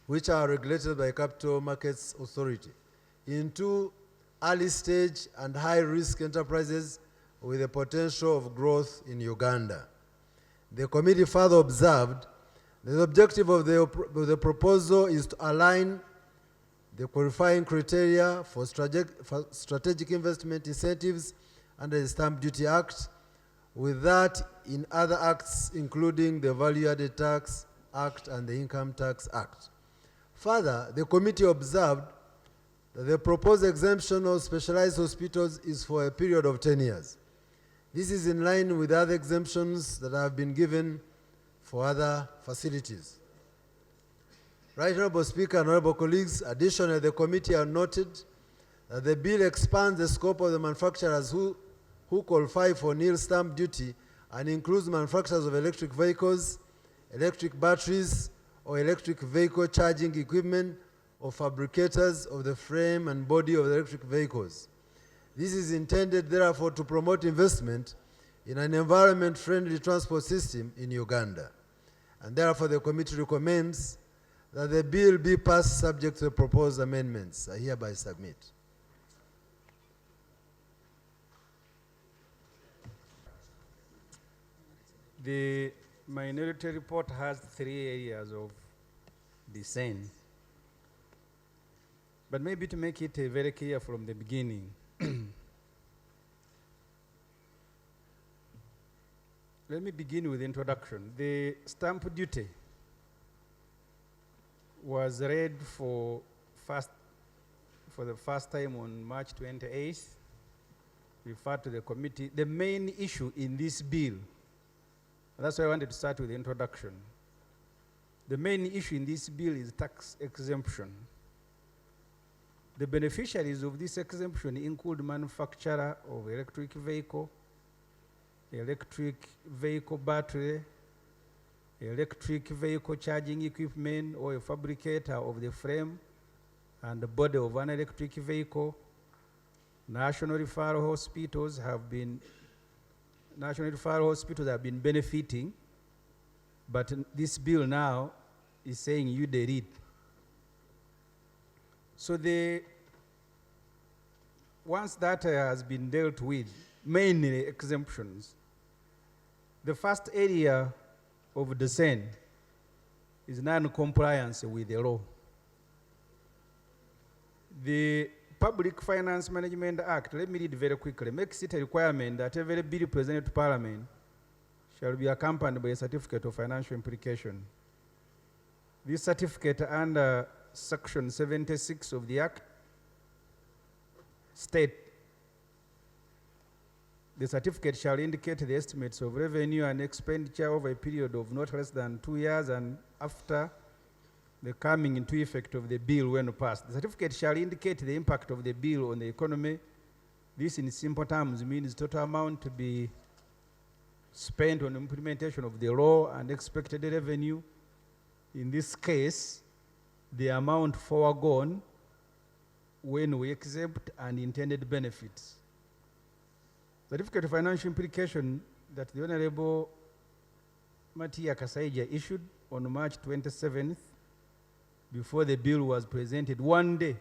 which are regulated by Capital Markets Authority, into early stage and high risk enterprises with the potential of growth in Uganda. The committee further observed that the objective of the proposal is to align the qualifying criteria for strategic investment incentives under the Stamp Duty Act with that in other acts, including the Value Added Tax Act and the Income Tax Act. Further, the committee observed that the proposed exemption of specialized hospitals is for a period of 10 years. This is in line with other exemptions that have been given for other facilities. Right Honorable Speaker and Honorable colleagues, additionally, the committee have noted that the bill expands the scope of the manufacturers who qualify for nil stamp duty and includes manufacturers of electric vehicles, electric batteries, or electric vehicle charging equipment, or fabricators of the frame and body of the electric vehicles. This is intended, therefore, to promote investment in an environment-friendly transport system in Uganda. And therefore, the committee recommends that the bill be passed subject to the proposed amendments. I hereby submit. The minority report has 3 areas of dissent. But maybe to make it very clear from the beginning, let me begin with the introduction. The stamp duty was read for the first time on March 28th, referred to the committee. The main issue in this bill, and that's why I wanted to start with the introduction. The main issue in this bill is tax exemption. The beneficiaries of this exemption include manufacturer of electric vehicle battery, electric vehicle charging equipment, or a fabricator of the frame and the body of an electric vehicle. National referral hospitals have been benefiting, but this bill now is saying you did it. So once that has been dealt with, mainly exemptions, the first area of dissent is non-compliance with the law. The Public Finance Management Act, let me read very quickly, makes it a requirement that every bill presented to Parliament shall be accompanied by a certificate of financial implication. This certificate under Section 76 of the Act state the certificate shall indicate the estimates of revenue and expenditure over a period of not less than 2 years and after the coming into effect of the bill when passed. The certificate shall indicate the impact of the bill on the economy. This in simple terms means total amount to be spent on implementation of the law and expected revenue. In this case, the amount foregone when we exempt unintended benefits. Certificate of financial implication that the Honorable Matia Kasaija issued on March 27th, before the bill was presented, one day,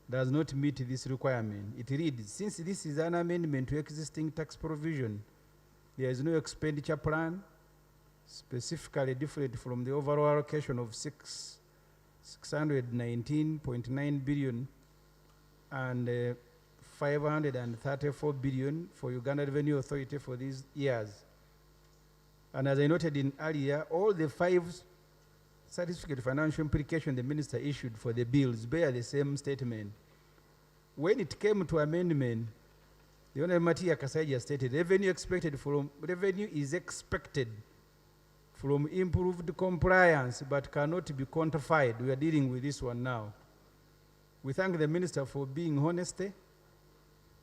does not meet this requirement. It reads, since this is an amendment to existing tax provision, there is no expenditure plan specifically different from the overall allocation of 619.9 billion and 534 billion for Uganda Revenue Authority for these years. And as I noted in earlier, all the 5 certificate of financial implication the minister issued for the bills bear the same statement. When it came to amendment, the Honorable Matia Kasaija stated, revenue is expected from improved compliance but cannot be quantified. We are dealing with this one now. We thank the minister for being honest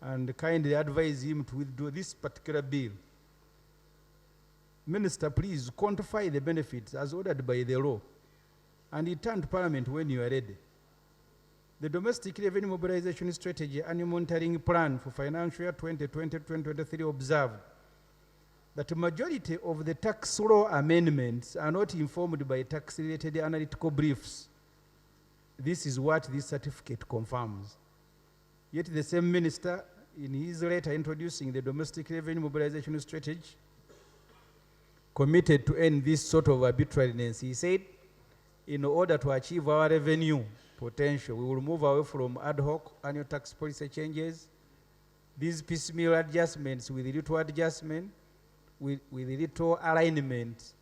and kindly advise him to withdraw this particular bill. Minister, please quantify the benefits as ordered by the law and return to Parliament when you are ready. The Domestic Revenue Mobilization Strategy Annual Monitoring Plan for Financial Year 2020-2023 observed that the majority of the tax law amendments are not informed by tax-related analytical briefs. This is what this certificate confirms. Yet the same minister, in his letter introducing the Domestic Revenue Mobilization Strategy, committed to end this sort of arbitrariness. He said, in order to achieve our revenue potential, we will move away from ad hoc annual tax policy changes. These piecemeal adjustments with little adjustment, with little alignment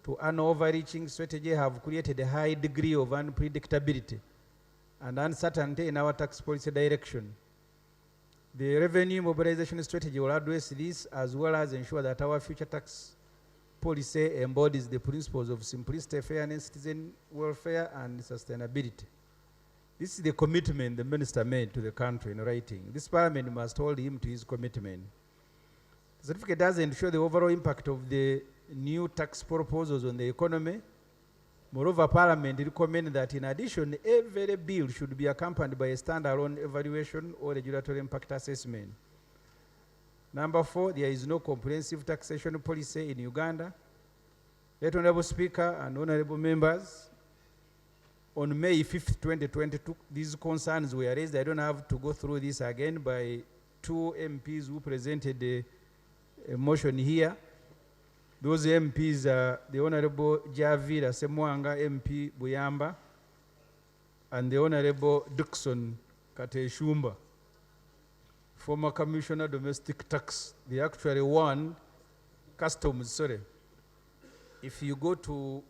to an overreaching strategy have created a high degree of unpredictability and uncertainty in our tax policy direction. The revenue mobilization strategy will address this as well as ensure that our future tax policy embodies the principles of simplicity, fairness, citizen welfare, and sustainability. This is the commitment the minister made to the country in writing. This Parliament must hold him to his commitment. The certificate doesn't show the overall impact of the new tax proposals on the economy. Moreover, Parliament recommends that in addition, every bill should be accompanied by a standalone evaluation or regulatory impact assessment. Number 4, there is no comprehensive taxation policy in Uganda. Right Honorable Speaker and Honorable Members, on May 5th, 2022, these concerns were raised. I don't have to go through this again by 2 MPs who presented a motion here. Those MPs are the Honorable Javira Ssemujju MP Buyamba and the Honorable Dickson Kateshumba, former Commissioner Domestic Tax. They actually won customs, sorry. If you go to,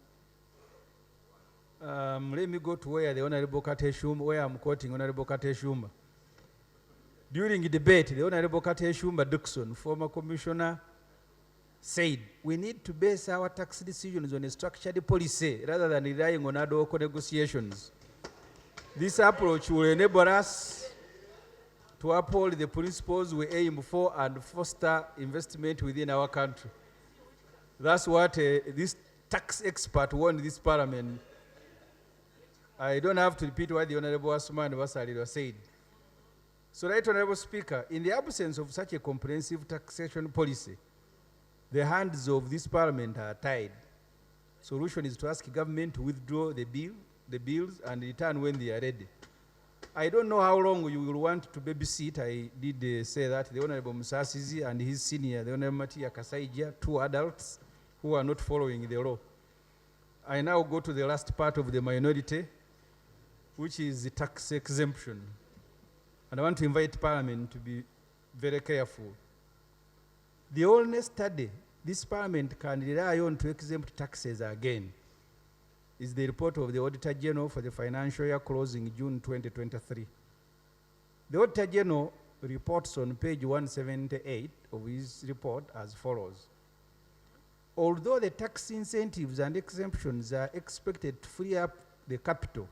let me go to where the Honorable Kateshumba, where I'm quoting Honorable Kateshumba. During the debate, the Honorable Kateshumba Dickson, former Commissioner, said, we need to base our tax decisions on a structured policy rather than relying on ad hoc negotiations. This approach will enable us to uphold the principles we aim for and foster investment within our country. That's what this tax expert warned this Parliament. I don't have to repeat what the Honorable Asman Wasariro said. So, Right Honorable Speaker, in the absence of such a comprehensive taxation policy, the hands of this Parliament are tied. Solution is to ask government to withdraw the bills and return when they are ready. I don't know how long you will want to babysit. I did say that the Honorable Musasizi and his senior, the Honorable Matia Kasaija, 2 adults who are not following the law. I now go to the last part of the minority, which is the tax exemption. And I want to invite Parliament to be very careful. The only study this Parliament can rely on to exempt taxes again is the report of the Auditor General for the financial year closing June 2023. The Auditor General reports on page 178 of his report as follows. Although the tax incentives and exemptions are expected to free up the capital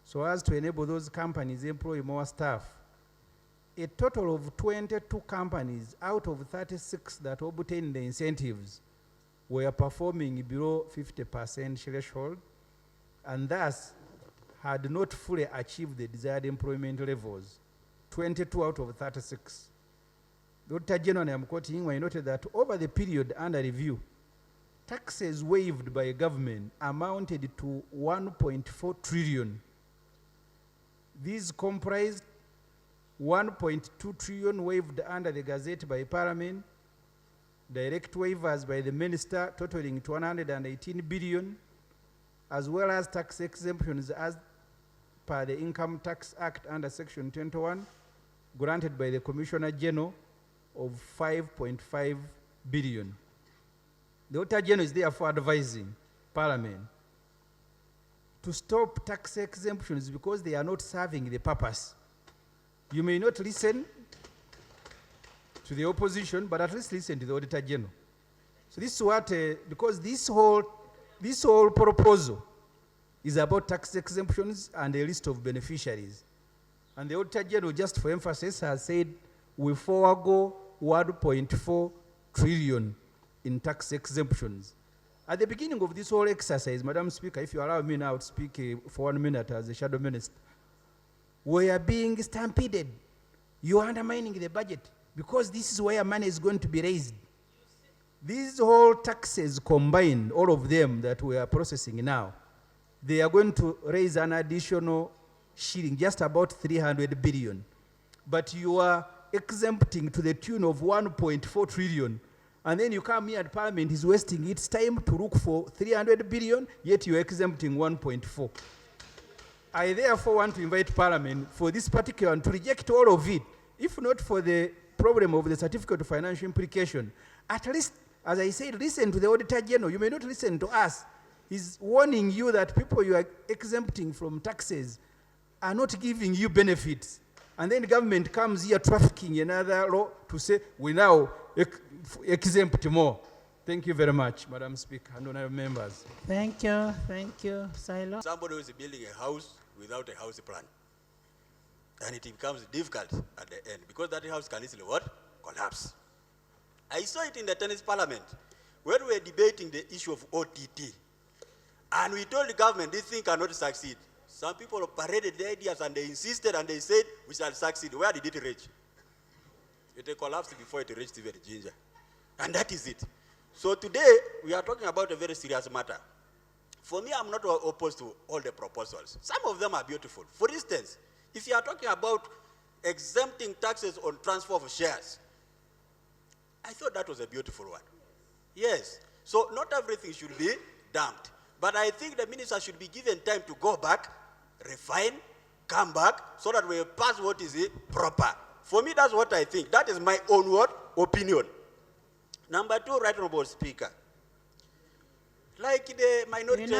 so as to enable those companies to employ more staff, a total of 22 companies out of 36 that obtained the incentives were performing below 50% threshold and thus had not fully achieved the desired employment levels, 22 out of 36. The Auditor General, I am quoting, noted that over the period under review, taxes waived by government amounted to 1.4 trillion. These comprised 1.2 trillion waived under the Gazette by Parliament, direct waivers by the Minister totaling to 118 billion, as well as tax exemptions as per the Income Tax Act under Section 21, granted by the Commissioner General of 5.5 billion. The Auditor General is therefore advising Parliament to stop tax exemptions because they are not serving the purpose. You may not listen to the opposition, but at least listen to the Auditor General. So this is what, because this whole proposal is about tax exemptions and a list of beneficiaries. And the Auditor General, just for emphasis, has said we forego 1.4 trillion in tax exemptions. At the beginning of this whole exercise, Madam Speaker, if you allow me now to speak for 1 minute as a shadow minister, we are being stampeded. You are undermining the budget because this is where money is going to be raised. These whole taxes combined, all of them that we are processing now, they are going to raise an additional shilling, just about 300 billion. But you are exempting to the tune of 1.4 trillion. And then you come here and Parliament is wasting its time to look for 300 billion, yet you're exempting 1.4. I therefore want to invite Parliament for this particular one to reject all of it. If not for the problem of the certificate of financial implication, at least, as I said, listen to the Auditor General. You may not listen to us. He's warning you that people you are exempting from taxes are not giving you benefits. And then the government comes here trafficking another law to say, we now exempt more. Thank you very much, Madam Speaker and honorable members. Thank you, Silo. Somebody who is building a house without a house plan. And it becomes difficult at the end because that house can easily what? Collapse. I saw it in the tennis parliament when we were debating the issue of OTT. And we told the government this thing cannot succeed. Some people paraded the ideas and they insisted and they said we shall succeed. Where did it reach? It collapsed before it reached even Ginger. And that is it. So today we are talking about a very serious matter. For me, I'm not opposed to all the proposals. Some of them are beautiful. For instance, if you are talking about exempting taxes on transfer of shares, I thought that was a beautiful one. Yes. So not everything should be dumped. But I think the minister should be given time to go back, refine, come back, so that we pass what is proper. For me, that's what I think. That is my own opinion. Number two, right honorable Speaker. Like the minority...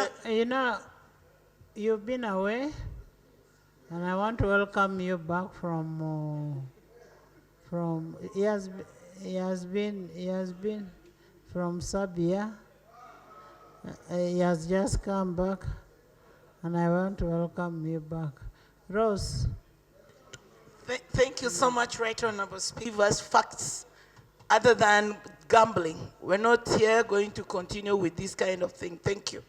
You've been away, and I want to welcome you back from he has been from Serbia. He has just come back, and I want to welcome you back. Rose. Thank you so much, Right Honorable Speaker. Give us facts other than gambling. We're not here going to continue with this kind of thing. Thank you.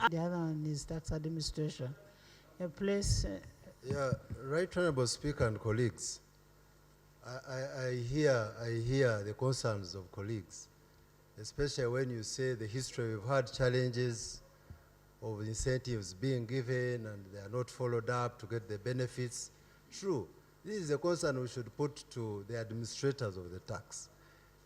The other one is tax administration. Please. Yeah, Right Honorable Speaker and colleagues, I hear the concerns of colleagues, especially when you say the history, we've had challenges of incentives being given and they are not followed up to get the benefits. True, this is a concern we should put to the administrators of the tax.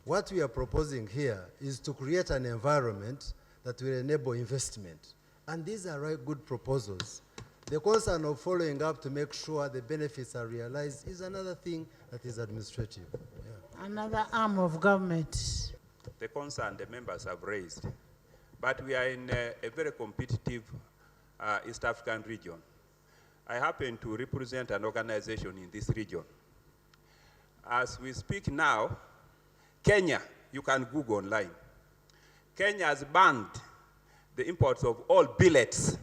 What we are proposing here is to create an environment that will enable investment. And these are good proposals. The concern of following up to make sure the benefits are realized is another thing that is administrative. Yeah. Another arm of government. The concern the members have raised. But we are in a very competitive East African region. I happen to represent an organization in this region. As we speak now, Kenya, you can Google online. Kenya has banned the imports of all billets.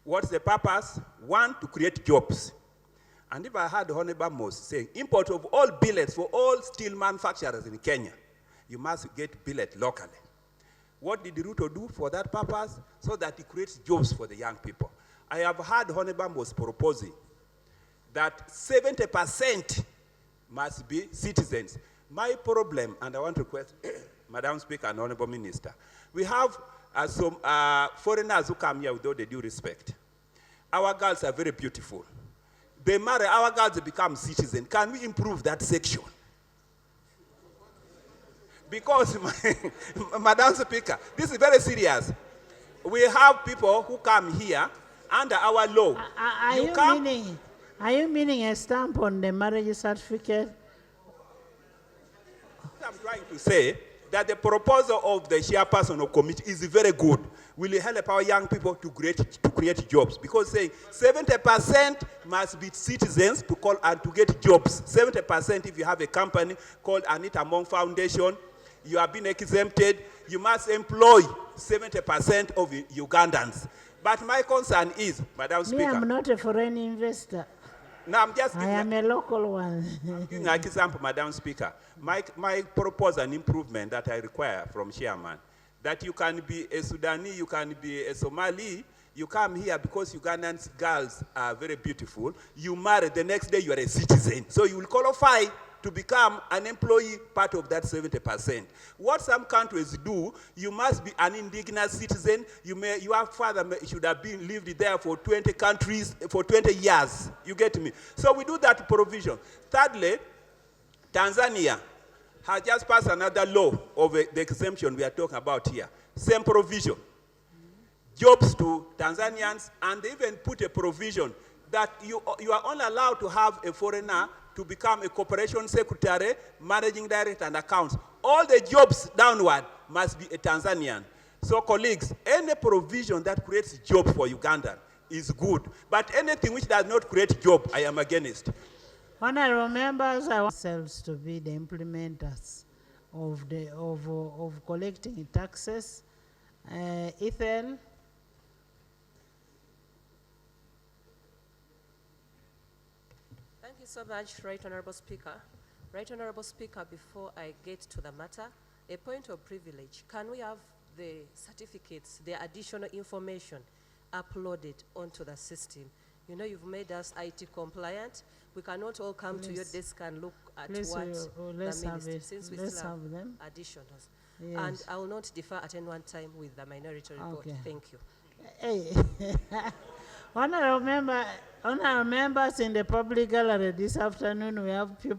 What's the purpose? One, to create jobs. And if I heard Honorable Mos saying, import of all billets for all steel manufacturers in Kenya, you must get billet locally. What did Ruto do for that purpose? So that it creates jobs for the young people. I have heard Honorable was proposing that 70% must be citizens. My problem, and I want to request Madam Speaker and Honorable Minister, we have some foreigners who come here with all the due respect. Our girls are very beautiful. They marry, our girls become citizens. Can we improve that section? Because, Madam Speaker, this is very serious. We have people who come here under our law. Are you meaning a stamp on the marriage certificate? I'm trying to say that the proposal of the chairperson of committee is very good. Will help our young people to create jobs. Because saying 70% must be citizens to call and to get jobs. 70% if you have a company called Anita Mong Foundation, you have been exempted, you must employ 70% of Ugandans. But my concern is, Madam Speaker. Me, I'm not a foreign investor. No, I'm just I am a local one. giving an example, Madam Speaker. My propose an improvement that I require from Chairman, that you can be a Sudanese, you can be a Somali, you come here because Ugandan girls are very beautiful, you marry, the next day you are a citizen. So you will qualify to become an employee, part of that 70%. What some countries do, you must be an indigenous citizen. Your father should have lived there for 20 countries, for 20 years. You get me? So we do that provision. Thirdly, Tanzania has just passed another law of the exemption we are talking about here. Same provision. Jobs to Tanzanians, and they even put a provision that you are only allowed to have a foreigner to become a corporation secretary, managing director, and accounts. All the jobs downward must be a Tanzanian. So colleagues, any provision that creates jobs for Uganda is good. But anything which does not create job, I am against. Honorable members, I want ourselves to be the implementers of collecting taxes. Ethel. Thank you so much, Right Honorable Speaker. Right Honorable Speaker, before I get to the matter, a point of privilege. Can we have the certificates, the additional information uploaded onto the system? You know, you've made us IT compliant. We cannot all come to your desk and look at what the minister, since we still have them. Additionals. Yes. And I will not defer at any one time with the minority report. Okay. Thank you. Hey. Honorable members in the public gallery this afternoon, we have people